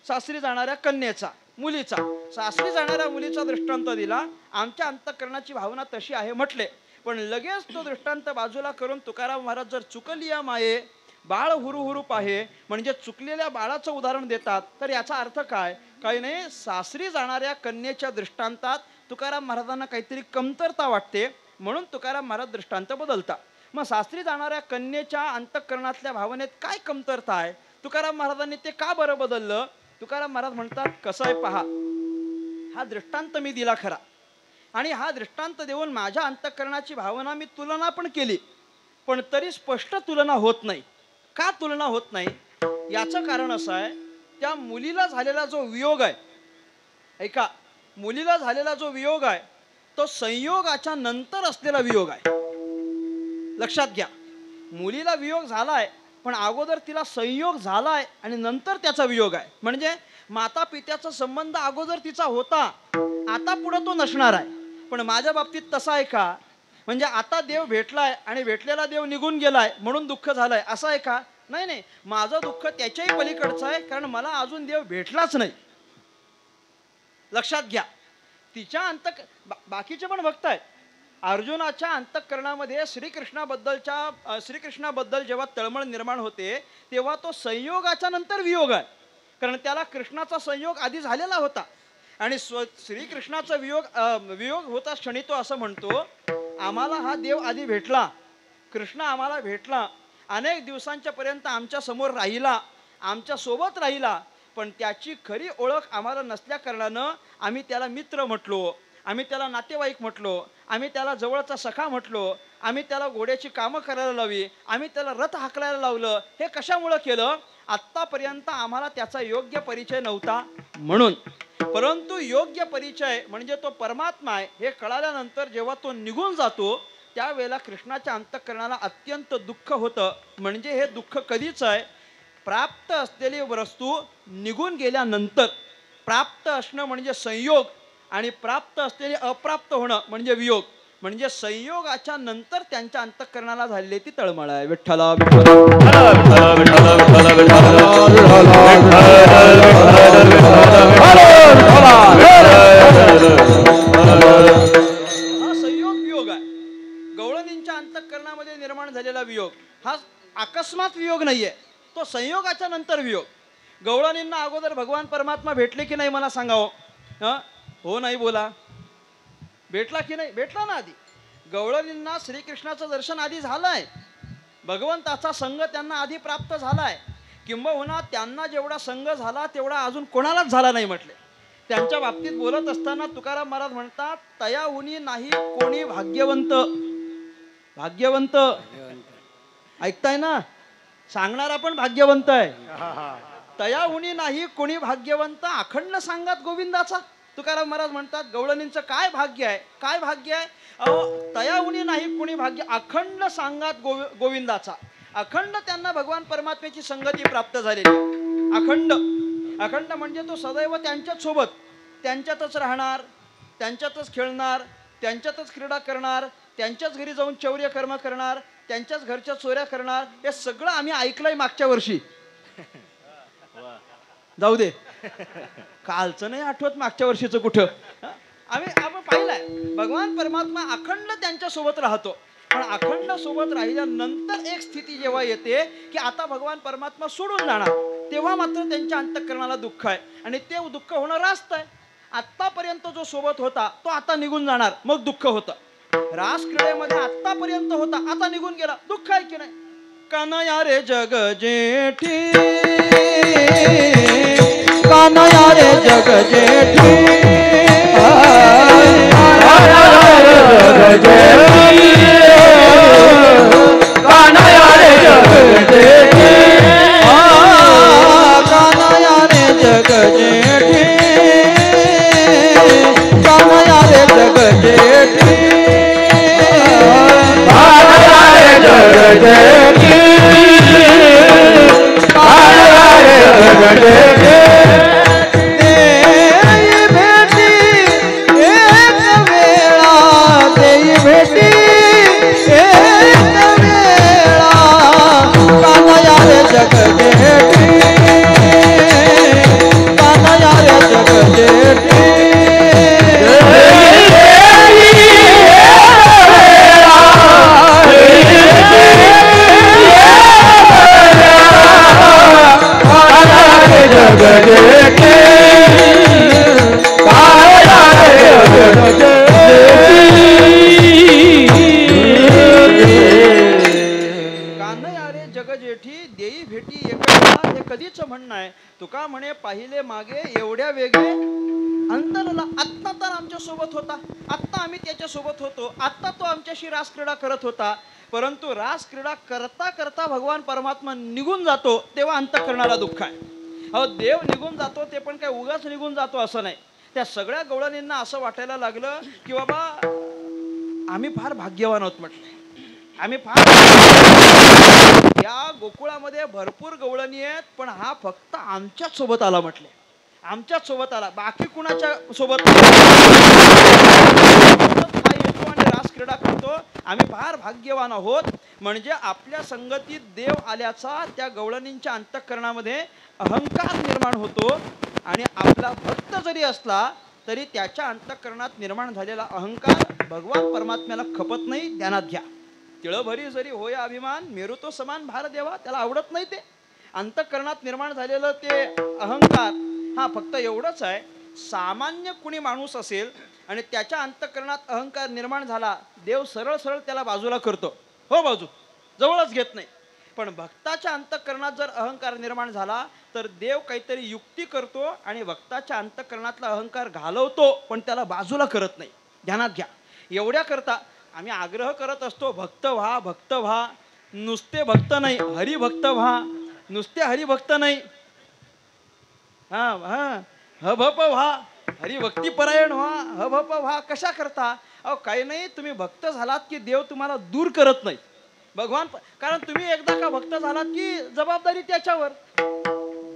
सासरी जाणाऱ्या कन्येचा, मुलीचा. सासरी जाणाऱ्या मुलीचा दृष्टांत दिला. आमच्या अंतःकरणाची भावना तशी आहे म्हटले, पण लगेच तो दृष्टांत बाजूला करून तुकाराम महाराज जर चुकलिया माये बाळ हुरू पाहे म्हणजे चुकलेल्या बाळाचं उदाहरण देतात, तर याचा अर्थ काय? काही नाही, सासरी जाणाऱ्या कन्येच्या दृष्टांतात तुकाराम महाराजांना काहीतरी कमतरता वाटते, म्हणून तुकाराम महाराज दृष्टांत बदलतात. मग सासरी जाणाऱ्या कन्येच्या अंतःकरणातल्या भावनेत काय कमतरता आहे? तुकाराम महाराजांनी ते का बरं बदललं? तुकाराम महाराज म्हणतात, कसं आहे पहा, हा दृष्टांत मी दिला खरा, आणि हा दृष्टांत देऊन माझ्या अंतःकरणाची भावना मी तुलना पण केली, पण तरी स्पष्ट तुलना होत नाही. का तुलना होत नाही? याचं कारण असं आहे, त्या मुलीला झालेला जो वियोग आहे, ऐका, मुलीला झालेला जो वियोग आहे तो संयोगाच्या नंतर असलेला वियोग आहे. लक्षात घ्या, मुलीला वियोग झालाय पण अगोदर तिला संयोग झालाय आणि नंतर त्याचा वियोग आहे. म्हणजे माता पित्याचा संबंध अगोदर तिचा होता, आता पुढे तो नसणार आहे. पण माझ्या बाबतीत तसा आहे का? म्हणजे आता देव भेटलाय आणि भेटलेला देव निघून गेलाय म्हणून दुःख झालंय असं आहे का? नाही नाही, माझं दुःख त्याच्याही पलीकडचं आहे, कारण मला अजून देव भेटलाच नाही. लक्षात घ्या, तिच्या बाकीचे पण भक्त आहेत. अर्जुनाच्या अंतःकरणामध्ये श्रीकृष्णाबद्दल जेव्हा तळमळ निर्माण होते तेव्हा तो संयोगाच्या नंतर वियोग आहे, कारण त्याला कृष्णाचा संयोग आधी झालेला होता. आणि श्रीकृष्णाचा वियोग होता क्षणी तो असं म्हणतो, आम्हाला हा देव आधी भेटला, कृष्ण आम्हाला भेटला, अनेक दिवसांच्या पर्यंत आमच्या समोर राहिला, आमच्या सोबत राहिला, पण त्याची खरी ओळख आम्हाला नसल्या कारणानं आम्ही त्याला मित्र म्हटलो, आम्ही त्याला नातेवाईक म्हटलो, आम्ही त्याला जवळचा सखा म्हटलो, आम्ही त्याला घोड्याची कामं करायला लावली, आम्ही त्याला रथ हाकलायला लावलं. हे कशामुळं केलं? आत्तापर्यंत आम्हाला त्याचा योग्य परिचय नव्हता म्हणून. परंतु योग्य परिचय म्हणजे तो परमात्मा आहे हे कळाल्यानंतर जेव्हा तो निघून जातो त्यावेळेला कृष्णाच्या अंतःकरणाला अत्यंत दुःख होतं. म्हणजे हे दुःख कधीच आहे? प्राप्त असलेली वस्तू निघून गेल्यानंतर. प्राप्त असणं म्हणजे संयोग आणि प्राप्त असलेले अप्राप्त होणं म्हणजे वियोग. म्हणजे संयोगाच्या नंतर त्यांच्या अंतःकरणाला झालेली ती तळमळ आहे. विठ्ठला हा संयोग वियोग आहे. गवळणींच्या अंतःकरणामध्ये निर्माण झालेला वियोग हा अकस्मात वियोग नाहीये, तो संयोगाच्या नंतर वियोग. गवळणींना अगोदर भगवान परमात्मा भेटले की नाही मला सांगावं? हो नाही बोला. भेटला की नाही? भेटला ना आधी. गवळणींना श्रीकृष्णाचं दर्शन आधी झालंय, भगवंताचा संग त्यांना आधी प्राप्त झालाय. किंबहुना त्यांना जेवढा संग झाला तेवढा अजून कोणालाच झाला नाही म्हटले. त्यांच्या बाबतीत बोलत असताना तुकाराम महाराज म्हणतात, तयाहुनी नाही कोणी भाग्यवंत. भाग्यवंत ऐकताय ना? सांगणारा पण भाग्यवंत आहे. तयाहुनी नाही कोणी भाग्यवंत, अखंड सांगात गोविंदाचा. तुकाराम महाराज म्हणतात, गवळणींचं काय भाग्य आहे? काय भाग्य आहे? तयाहुनी नाही कोणी भाग्य, अखंड सांगात गोविंदाचा. अखंड त्यांना भगवान परमात्म्याची संगती प्राप्त झालेली. अखंड अखंड म्हणजे तो सदैव त्यांच्याच सोबत, त्यांच्यातच राहणार, त्यांच्यातच खेळणार, त्यांच्यातच क्रीडा करणार, त्यांच्याच घरी जाऊन चौर्य कर्म करणार, त्यांच्याच घरच्या चोऱ्या करणार. हे सगळं आम्ही ऐकलंय मागच्या वर्षी. जाऊ दे, कालचं नाही आठवत, मागच्या वर्षीचं कुठं. आपण पाहिलंय भगवान परमात्मा अखंड त्यांच्या सोबत राहतो. पण अखंड सोबत राहिल्यानंतर एक स्थिती जेव्हा येते की आता भगवान परमात्मा सोडून जाणार, तेव्हा मात्र त्यांच्या अंतःकरणाला दुःख आहे. आणि ते दुःख होणं रास्त आहे. आत्तापर्यंत जो सोबत होता तो आता निघून जाणार, मग दुःख होतं. रास क्रीडेमध्ये आत्तापर्यंत होता, आता निघून गेला, दुःख आहे की नाही? कानया रे जग जेठी, कानया रे जग जेठी, कानया रे जग जेठी, कानया रे जग जेठी, कानया रे जग जेठी. जग जेठी कान्हया रे जग जेठी जग जेठी कान्हया रे जग देई भेटी एका हे कधीच म्हणणं आहे. तुका म्हणे पाहिले मागे एवढ्या वेगळे अंतरला. आत्ता तर आमच्या सोबत होता, आत्ता आम्ही त्याच्या सोबत होतो, आत्ता तो आमच्याशी रास क्रीडा करत होता. परंतु रास क्रीडा करता करता भगवान परमात्मा निघून जातो तेव्हा अंतःकरणाला दुःख आहे. अहो देव निघून जातो ते पण काय उगाच निघून जातो असं नाही. त्या सगळ्या गवळणींना असं वाटायला लागलं की बाबा आम्ही फार भाग्यवान आहोत म्हटलं. आम्ही फार या गोकुळामध्ये भरपूर गवळणी आहेत पण हा फक्त आमच्याच सोबत आला म्हटले. आमच्याच सोबत आला, बाकी कुणाच्या सोबत हा येतो आणि रास क्रीडा करतो. आम्ही फार भाग्यवान आहोत. म्हणजे आपल्या संगतीत देव आल्याचा त्या गवळणींच्या अंतःकरणामध्ये अहंकार निर्माण होतो आणि आपला भक्त जरी असला तरी त्याच्या अंतःकरणात निर्माण झालेला अहंकार भगवान परमात्म्याला खपत नाही. ध्यानात घ्या. तिळभरी जरी होय अभिमान मेरू तो समान भार देवा, त्याला आवडत नाही. ते अंतःकरणात निर्माण झालेलं ते अहंकार हा फक्त एवढंच आहे. सामान्य कुणी माणूस असेल आणि त्याच्या अंतःकरणात अहंकार निर्माण झाला, देव सरळ सरळ त्याला बाजूला करतो, हो बाजू जवळच घेत नाही. पण भक्ताच्या अंतःकरणात जर अहंकार निर्माण झाला तर देव काहीतरी युक्ती करतो आणि भक्ताच्या अंतःकरणातला अहंकार घालवतो पण त्याला बाजूला करत नाही. ध्यानात घ्या. एवढ्या करता आम्ही आग्रह करत असतो भक्त व्हा, भक्त व्हा. नुसते भक्त नाही, हरिभक्त व्हा. नुसते हरिभक्त नाही, हभप व्हा, हरिभक्तीपरायण व्हा, हभप व्हा. कशा करता? अहो काही नाही, तुम्ही भक्त झालात की देव तुम्हाला दूर करत नाही. भगवान कारण तुम्ही एकदा का भक्त झालात की जबाबदारी त्याच्यावर.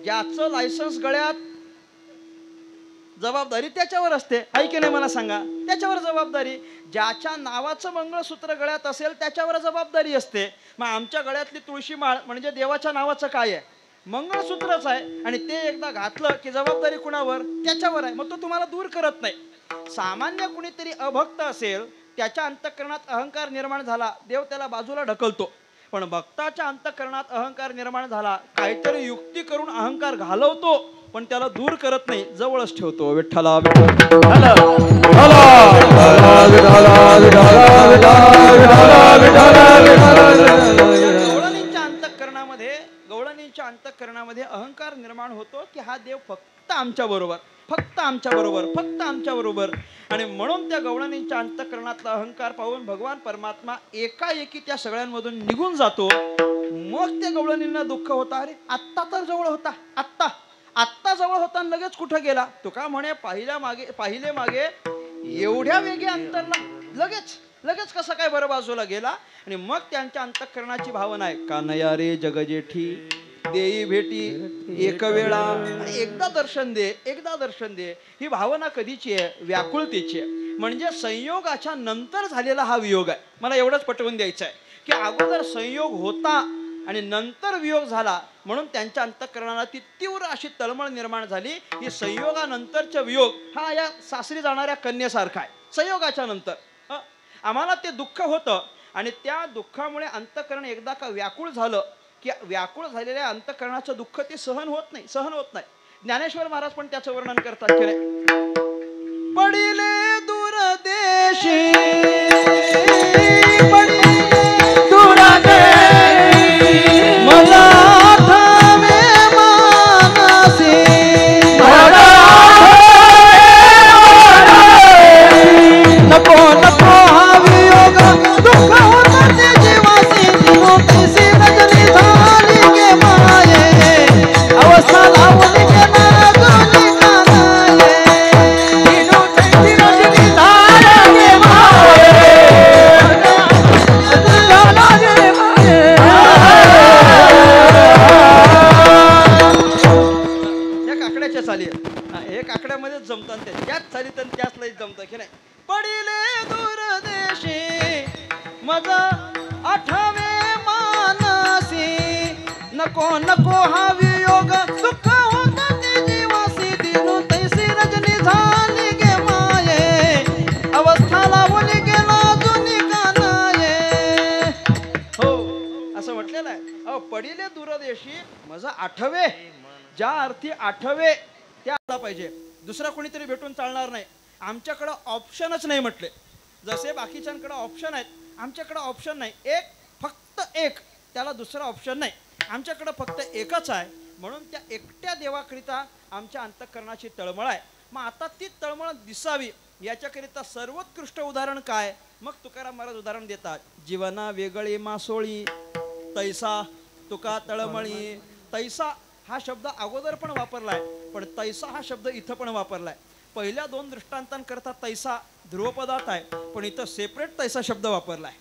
ज्याचं लायसन्स गळ्यात जबाबदारी त्याच्यावर असते, आहे की नाही मला सांगा? त्याच्यावर जबाबदारी. ज्याच्या नावाचं मंगळसूत्र गळ्यात असेल त्याच्यावर जबाबदारी असते. मग आमच्या गळ्यातली तुळशी माळ म्हणजे देवाच्या नावाचं काय आहे? मंगळसूत्रच आहे. आणि ते एकदा घातलं की जबाबदारी कुणावर? त्याच्यावर आहे. मग तो तुम्हाला दूर करत नाही. सामान्य कुणीतरी अभक्त असेल, त्याच्या अंतःकरणात अहंकार निर्माण झाला, देव त्याला बाजूला ढकलतो. पण भक्ताच्या अंतःकरणात अहंकार निर्माण झाला, काहीतरी युक्ती करून अहंकार घालवतो पण त्याला दूर करत नाही, जवळच ठेवतो. विठ्ठला गवळणींच्या अंतःकरणामध्ये अहंकार निर्माण होतो की हा देव फक्त आमच्या बरोबर, फक्त आमच्या बरोबर, फक्त आमच्या बरोबर. आणि म्हणून त्या गवळणींच्या अंतःकरणातला अहंकार पाहून भगवान परमात्मा एकाएकी त्या सगळ्यांमधून निघून जातो. मग त्या गवळणींना दुःख होता, अरे आत्ता तर जवळ होता, आत्ता जवळ होता आणि लगेच कुठं गेला? तुका म्हणे पाहिले मागे एवढ्या वेगे अंतरला लगेच कसं काय बरं बाजूला गेला? आणि मग त्यांच्या अंतःकरणाची भावना आहे, कान्हया रे जग जेठी देई भेटी एक वेळा, एकदा दर्शन दे. ही भावना कधीची आहे? व्याकुळतेची आहे. म्हणजे संयोगाच्या नंतर झालेला हा वियोग आहे. मला एवढंच पटवून द्यायचं आहे की अगोदर संयोग होता आणि नंतर वियोग झाला, म्हणून त्यांच्या अंतःकरणाला ती तीव्र अशी तळमळ निर्माण झाली. ही संयोगानंतरचा वियोग हा या सासरी जाणाऱ्या कन्येसारखा आहे. संयोगाच्या नंतर आम्हाला ते दुःख होतं आणि त्या दुःखामुळे अंतःकरण एकदा का व्याकुळ झालं की व्याकुळ झालेल्या अंतःकरणाचं दुःख ते सहन होत नाही. ज्ञानेश्वर महाराज पण त्याचं वर्णन करतात की नाही, पडिले दूर देशी, दूर देशी मला नको नको हा वियोग दुःख होत ते जीवासी दिनो तैसी रजनी झाली गे माये अवस्था लावली गेला जुनी कानाये. हो असं म्हटलेलं आहे. अहो पडिले दूरदेशी माझा आठवे, ज्या अर्थी आठवे त्या आला पाहिजे. दुसरा कोणीतरी भेटून चालणार नाही. आमच्याकडं ऑप्शनच नाही म्हटले. जसे बाकीच्यांकडे ऑप्शन आहेत, आमच्याकडे ऑप्शन नाही. एक, फक्त एक, त्याला दुसरा ऑप्शन नाही. आमच्याकडं फक्त एकच आहे. म्हणून त्या एकट्या देवाकरिता आमच्या अंतःकरणाची तळमळ आहे. मग आता ती तळमळ दिसावी याच्याकरिता सर्वोत्कृष्ट उदाहरण काय? मग तुकाराम महाराज उदाहरण देतात. जीवना वेगळी मासोळी तैसा तुका तळमळी. तैसा हा शब्द अगोदर पण वापरलाय, पण तैसा हा शब्द इथं पण वापरलाय. पहिल्या दोन दृष्टांतांकरता तैसा ध्रुवपदार्थ आहे, पण इथं सेपरेट तैसा शब्द वापरलाय.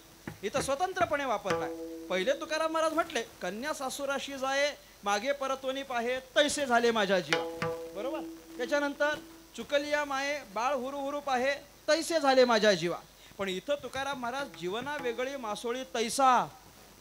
इथं स्वतंत्रपणे वापरलाय. पहिले तुकाराम महाराज म्हटले कन्या सासुराशी जाये मागे परतवणी पाहे तैसे झाले माझ्या जीवा, बरोबर. त्याच्यानंतर चुकलिया माये बाळ हुरू हुरू पाहे तैसे झाले माझ्या जीवा. पण इथं तुकाराम महाराज जीवना वेगळी मासोळी तैसा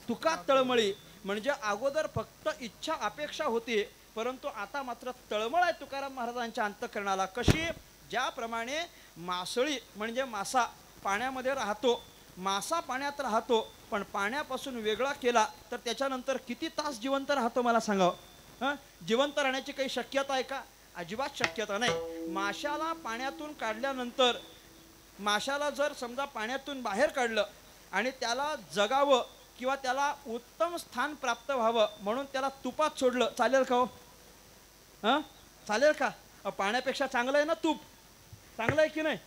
तुका तळमळी, म्हणजे अगोदर फक्त इच्छा अपेक्षा होती, परंतु आता मात्र तळमळ आहे तुकाराम महाराजांच्या अंतःकरणाला. कशी? ज्याप्रमाणे मासळी म्हणजे मासा पाण्यामध्ये राहतो, मासा पाण्यात राहतो, पण पाण्यापासून वेगळा केला तर त्याच्यानंतर किती तास जिवंत राहतो मला सांगावं. जिवंत राहण्याची काही शक्यता आहे का? अजिबात शक्यता नाही. माशाला पाण्यातून काढल्यानंतर, माशाला जर समजा पाण्यातून बाहेर काढलं आणि त्याला जगावं किंवा त्याला उत्तम स्थान प्राप्त व्हावं म्हणून त्याला तुपात सोडलं, चालेल का हो? चालेल का? पाण्यापेक्षा चांगलं आहे ना तूप, चांगलं आहे की नाही?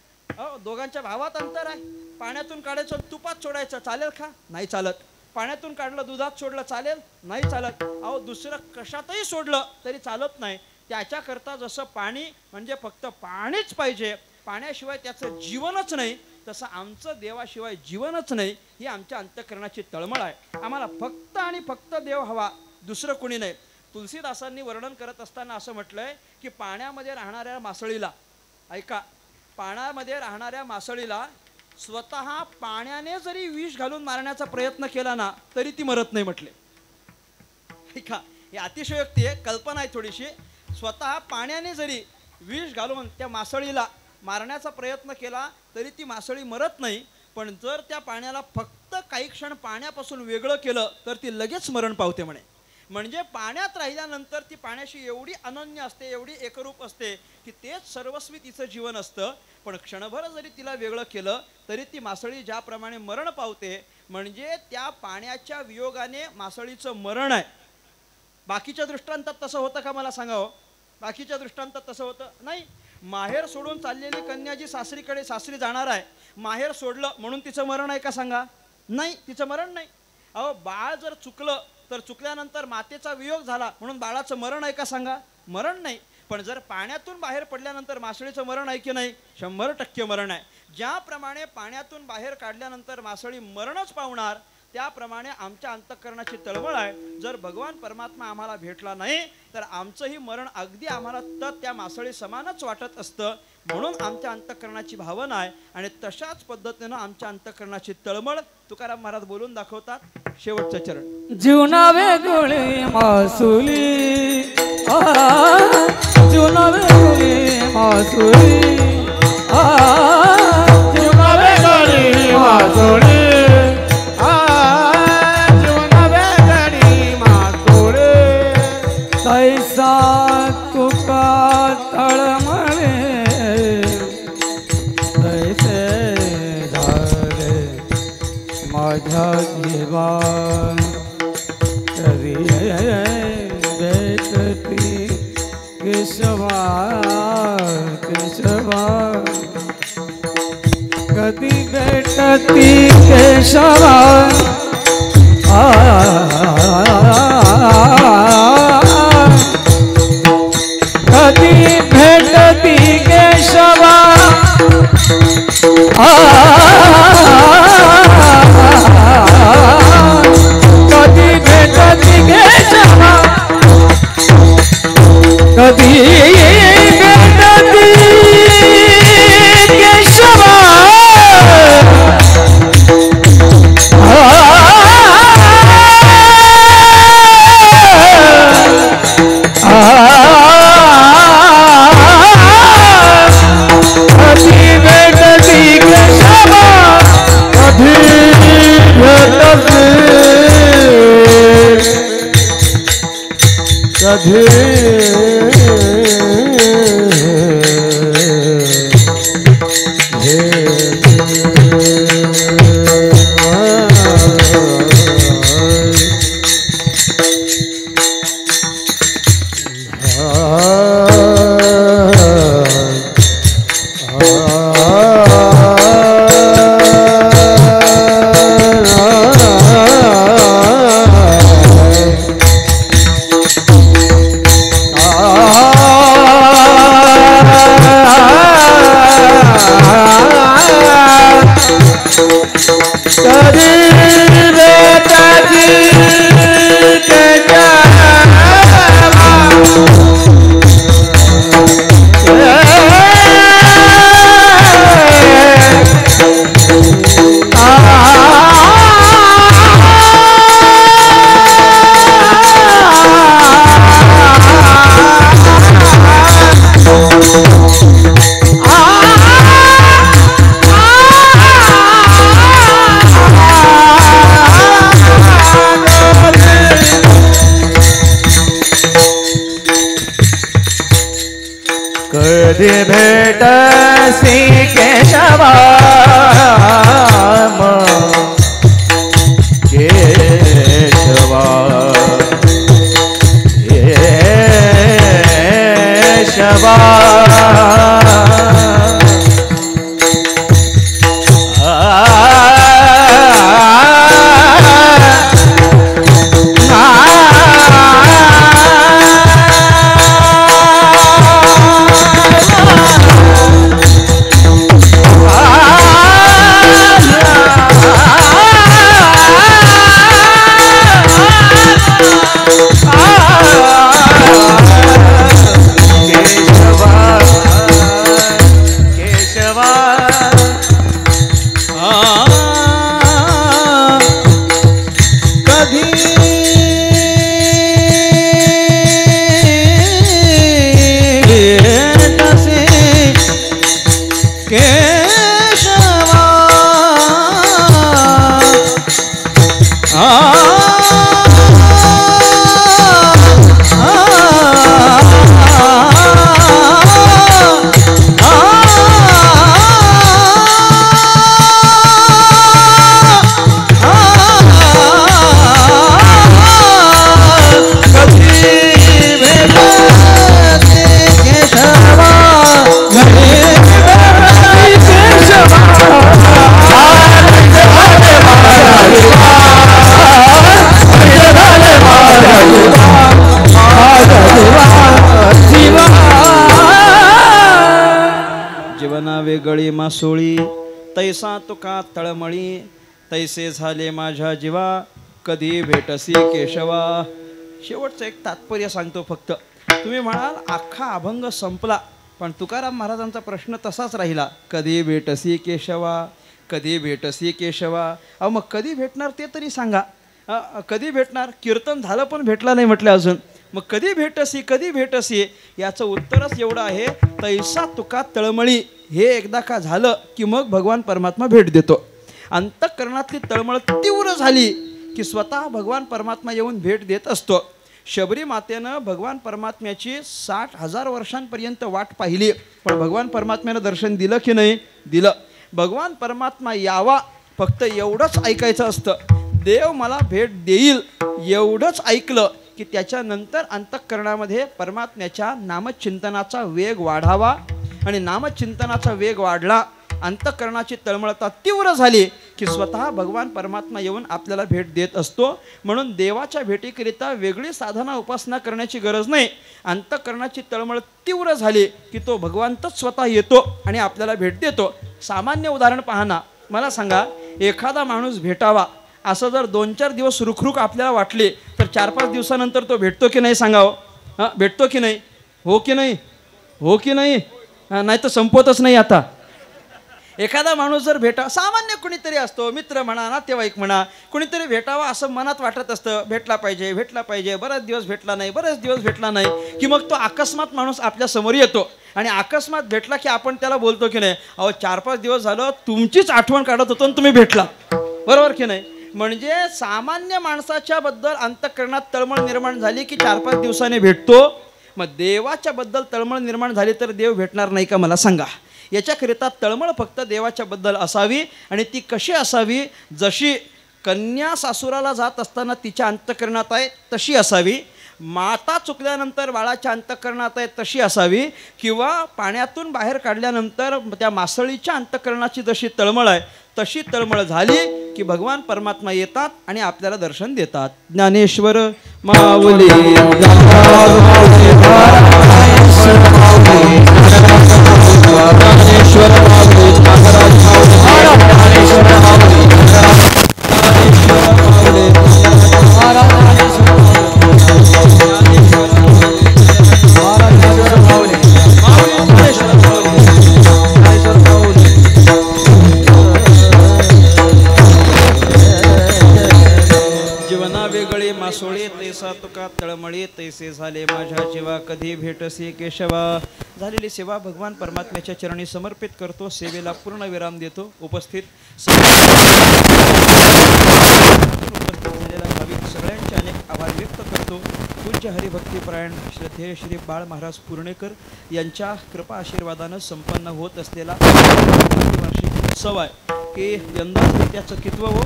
दोघांच्या भावात अंतर आहे. पाण्यातून काढायचं तुपात सोडायचं, चालेल का? नाही चालत. पाण्यातून काढलं दुधात सोडलं, चालेल? नाही चालत. अहो दुसरं कशातही सोडलं तरी चालत नाही. त्याच्याकरता जसं पाणी म्हणजे फक्त पाणीच पाहिजे, पाण्याशिवाय त्याचं जीवनच नाही, तसं आमचं देवाशिवाय जीवनच नाही. ही आमच्या अंतःकरणाची तळमळ आहे. आम्हाला फक्त आणि फक्त देव हवा, दुसरं कोणी नाही. तुलसीदासांनी वर्णन करत असताना असं म्हटलंय की पाण्यामध्ये राहणाऱ्या मासळीला, ऐका, पाण्यामध्ये राहणाऱ्या मासळीला स्वतः पाण्याने जरी विष घालून मारण्याचा प्रयत्न केला ना तरी ती मरत नाही म्हटले. ऐका, ही अतिशयोक्ती आहे, कल्पना आहे थोडीशी. स्वतः पाण्याने जरी विष घालून त्या मासळीला मारण्याचा प्रयत्न केला तरी ती मासळी मरत नाही. पण जर त्या पाण्याला फक्त काही क्षण पाण्यापासून वेगळं केलं तर ती लगेच मरण पावते म्हणे. म्हणजे पाण्यात राहिल्यानंतर ती पाण्याशी एवढी अनन्य असते, एवढी एकरूप असते की तेच सर्वस्वी तिचं जीवन असतं. पण क्षणभर जरी तिला वेगळं केलं तरी ती मासळी ज्याप्रमाणे मरण पावते, म्हणजे त्या पाण्याच्या वियोगाने मासळीचं मरण आहे. बाकीच्या दृष्टांतात तसं होतं का मला सांगावं? बाकीच्या दृष्टांतात तसं होतं नाही. माहेर सोडून चाललेली कन्या जी सासरीकडे सासरी जाणार आहे, माहेर सोडलं म्हणून तिचं मरण आहे का सांगा? नाही, तिचं मरण नाही. अहो बाळ जर चुकलं तर चुकल्यानंतर मातेचा वियोग झाला म्हणून बाळाचं मरण आहे का सांगा? मरण नाही. पण जर पाण्यातून बाहेर पडल्यानंतर मासळीचं मरण आहे की नाही? 100% मरण आहे. ज्याप्रमाणे पाण्यातून बाहेर काढल्यानंतर मासळी मरणच पावणार, त्याप्रमाणे आमच्या अंतःकरणाची तळमळ आहे. जर भगवान परमात्मा आम्हाला भेटला नाही तर आमचंही मरण अगदी आम्हाला तर त्या मासळी समानच वाटत असतं. म्हणून आमच्या अंतःकरणाची भावना आहे आणि तशाच पद्धतीनं आमच्या अंतःकरणाची तळमळ तुकाराम महाराज बोलून दाखवतात. शेवटचं चरण. जीवना वेगळी मासुली, जीवना वेगळी मासुली, जीवना वेगळी मासुली, जीवना वेगळी मासुली, तैसा तुका तळमळे तैसे झाले माझ्या जीवा. कधी भेटती केशवा केशवा, कधी भेटती केशवा, कधी भेटती केशवा, कधी भेटती केशवा, कधी भेटती केशवा, कधी भेटसी केशवा केशवा केशवा गळी मासोळी तैसा तुका तळमळी तैसे झाले माझ्या जीवा कधी भेटसी केशवा. शेवटचं एक तात्पर्य सांगतो फक्त. तुम्ही म्हणाल अख्खा अभंग संपला, पण तुकाराम महाराजांचा प्रश्न तसाच राहिला, कधी भेटसी केशवा, कधी भेटसी केशवा. अहो मग कधी भेटणार ते तरी सांगा. कधी भेटणार? कीर्तन झालं पण भेटला नाही म्हटलं अजून. मग कधी भेटसी याचं उत्तरच एवढं आहे, तैसा तुका तळमळी. हे एकदा का झालं की मग भगवान परमात्मा भेट देतो. अंतःकरणातली तळमळ तीव्र झाली की स्वतः भगवान परमात्मा येऊन भेट देत असतो. शबरी मातेनं भगवान परमात्म्याची 60,000 वर्षांपर्यंत वाट पाहिली, पण भगवान परमात्म्यानं दर्शन दिलं की नाही? दिलं. भगवान परमात्मा यावा फक्त एवढंच ऐकायचं असतं. देव मला भेट देईल एवढंच ऐकलं की त्याच्यानंतर अंतःकरणामध्ये परमात्म्याच्या नामचिंतनाचा वेग वाढावा. आणि नामचिंतनाचा वेग वाढला, अंतःकरणाची तळमळता तीव्र झाली की स्वतः भगवान परमात्मा येऊन आपल्याला भेट देत असतो. म्हणून देवाच्या भेटीकरिता वेगळी साधना उपासना करण्याची गरज नाही. अंतःकरणाची तळमळ तीव्र झाली की तो भगवंतच स्वतः येतो आणि आपल्याला भेट देतो. सामान्य उदाहरण पहा ना. मला सांगा, एखादा माणूस भेटावा असं जर 2-4 दिवस रुखरुख आपल्याला वाटले तर 4-5 दिवसानंतर तो भेटतो की नाही सांगावं? हां, भेटतो की नाही? हो की नाही? हो की नाही? नाही तर संपवतच नाही. आता एखादा माणूस जर सामान्य कुणीतरी असतो, मित्र म्हणा, नातेवाईक म्हणा, कुणीतरी भेटावा असं मनात वाटत असतं, भेटला पाहिजे, बरेच दिवस भेटला नाही की मग तो अकस्मात माणूस आपल्या समोर येतो. आणि अकस्मात भेटला की आपण त्याला बोलतो की नाही, अहो 4-5 दिवस झालं तुमचीच आठवण काढत होतो आणि तुम्ही भेटला, बरोबर की नाही? म्हणजे सामान्य माणसाच्या बद्दल अंतःकरणात तळमळ निर्माण झाली की 4-5 दिवसांनी भेटतो. मग देवाच्या बद्दल तळमळ निर्माण झाली तर देव भेटणार नाही का मला सांगा. याच्याकरिता तळमळ फक्त देवाच्या बद्दल असावी. आणि ती कशी असावी, जशी कन्या सासुराला जात असताना तिच्या अंतःकरणात आहे तशी असावी, माता चुकल्यानंतर बाळाच्या अंतःकरणात आहे तशी असावी, किंवा पाण्यातून बाहेर काढल्यानंतर त्या मासळीच्या अंतःकरणाची जशी तळमळ आहे तशी तळमळ झाली की भगवान परमात्मा येतात आणि आपल्याला दर्शन देतात. ज्ञानेश्वर माऊली मासोळे तैसा तुका तळमळे तैसे झाले माझ्या जीवा कधी भेटसे केशवा. झालेली सेवा भगवान परमात्म्याच्या चरणी समर्पित करतो. सेवेला पूर्ण विराम देतो. उपस्थित झालेला भाविक सगळ्यांचे अनेक आभार व्यक्त करतो. पूज्य हरिभक्तीपरायण श्रद्धेय श्री बाळ महाराज पूर्णेकर यांच्या कृपा आशीर्वादानं संपन्न होत असलेला वार्षिक उत्सव आहे की यंदा त्याचं कितवं हो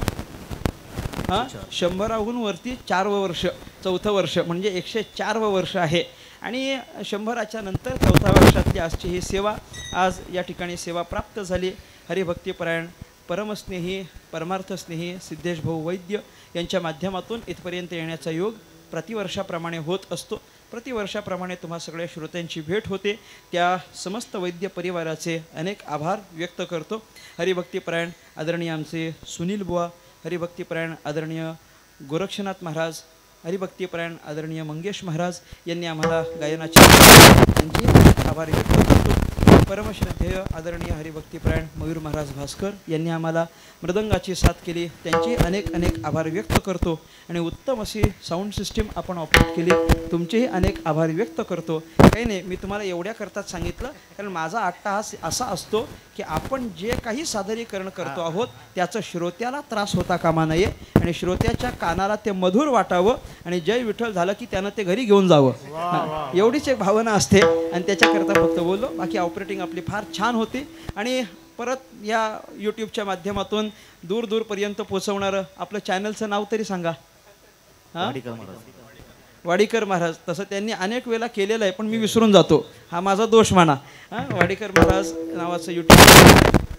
100हून वरती 4वं वर्ष, 4थं वर्ष म्हणजे 104वं वर्ष आहे. आणि 100च्या नंतर 4थ्या वर्षातली आजची ही सेवा, आज या ठिकाणी सेवा प्राप्त झाली. हरिभक्तीपरायण परमस्नेही परमार्थस्नेही सिद्धेश भाऊ वैद्य यांच्या माध्यमातून इथपर्यंत येण्याचा योग प्रतिवर्षाप्रमाणे होत असतो. प्रतिवर्षाप्रमाणे तुम्हा सगळ्या श्रोत्यांची भेट होते. त्या समस्त वैद्य परिवाराचे अनेक आभार व्यक्त करतो. हरिभक्तीपरायण आदरणीय आमचे सुनील बुवा, हरिभक्तीपरायण आदरणीय गोरक्षनाथ महाराज, हरिभक्तीपरायण आदरणीय मंगेश महाराज यांनी आम्हाला गायनाचे त्यांची आभार व्यक्त करतो. परमश्रद्धेय आदरणीय हरिभक्तीपरायण मयूर महाराज भास्कर यांनी आम्हाला मृदंगाची साथ केली, त्यांचे अनेक अनेक आभार व्यक्त करतो. आणि उत्तम अशी साऊंड सिस्टीम आपण ऑपरेट केली, तुमचेही अनेक आभार व्यक्त करतो. काही नाही, मी तुम्हाला एवढ्या करताच सांगितलं कारण माझा अट्टाहास असा असतो की आपण जे काही सादरीकरण करतो आहोत त्याचं श्रोत्याला त्रास होता कामा नये आणि श्रोत्याच्या कानाला ते मधुर वाटावं आणि जय विठ्ठल झालं की त्यानं ते घरी घेऊन जावं, एवढीच एक भावना असते. आणि त्याच्याकरता फक्त बोललो, बाकी ऑपरेटिंग आपली फार छान होती. आणि परत या यूट्यूबच्या माध्यमातून दूर दूरपर्यंत पोचवणारं आपलं चॅनलचं नाव तरी सांगा. वाडीकर महाराज. तसं त्यांनी अनेक वेळा केलेलं आहे पण मी विसरून जातो, हा माझा दोष म्हणा. वाडीकर महाराज नावाचं यूट्यूब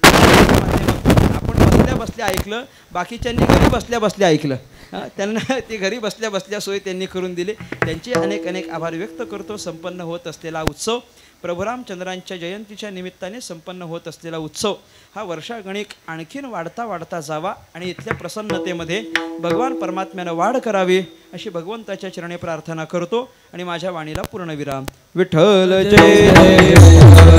माध्यमातून आपण बसल्या बसल्या ऐकलं, बाकीच्यांनी घरी बसल्या बसल्या ऐकलं. त्यांना ते घरी बसल्या बसल्या सोय त्यांनी करून दिली. त्यांचे अनेक अनेक आभार व्यक्त करतो. संपन्न होत असलेला उत्सव, प्रभू रामचंद्रांच्या जयंतीच्या निमित्ताने संपन्न होत असलेला उत्सव हा वर्षागणिक आणखीन वाढता वाढता जावा आणि इथल्या प्रसन्नतेमध्ये भगवान परमात्म्यानं वाढ करावी अशी भगवंताच्या चरणी प्रार्थना करतो. आणि माझ्या वाणीला पूर्णविराम. विठ्ठल जय जय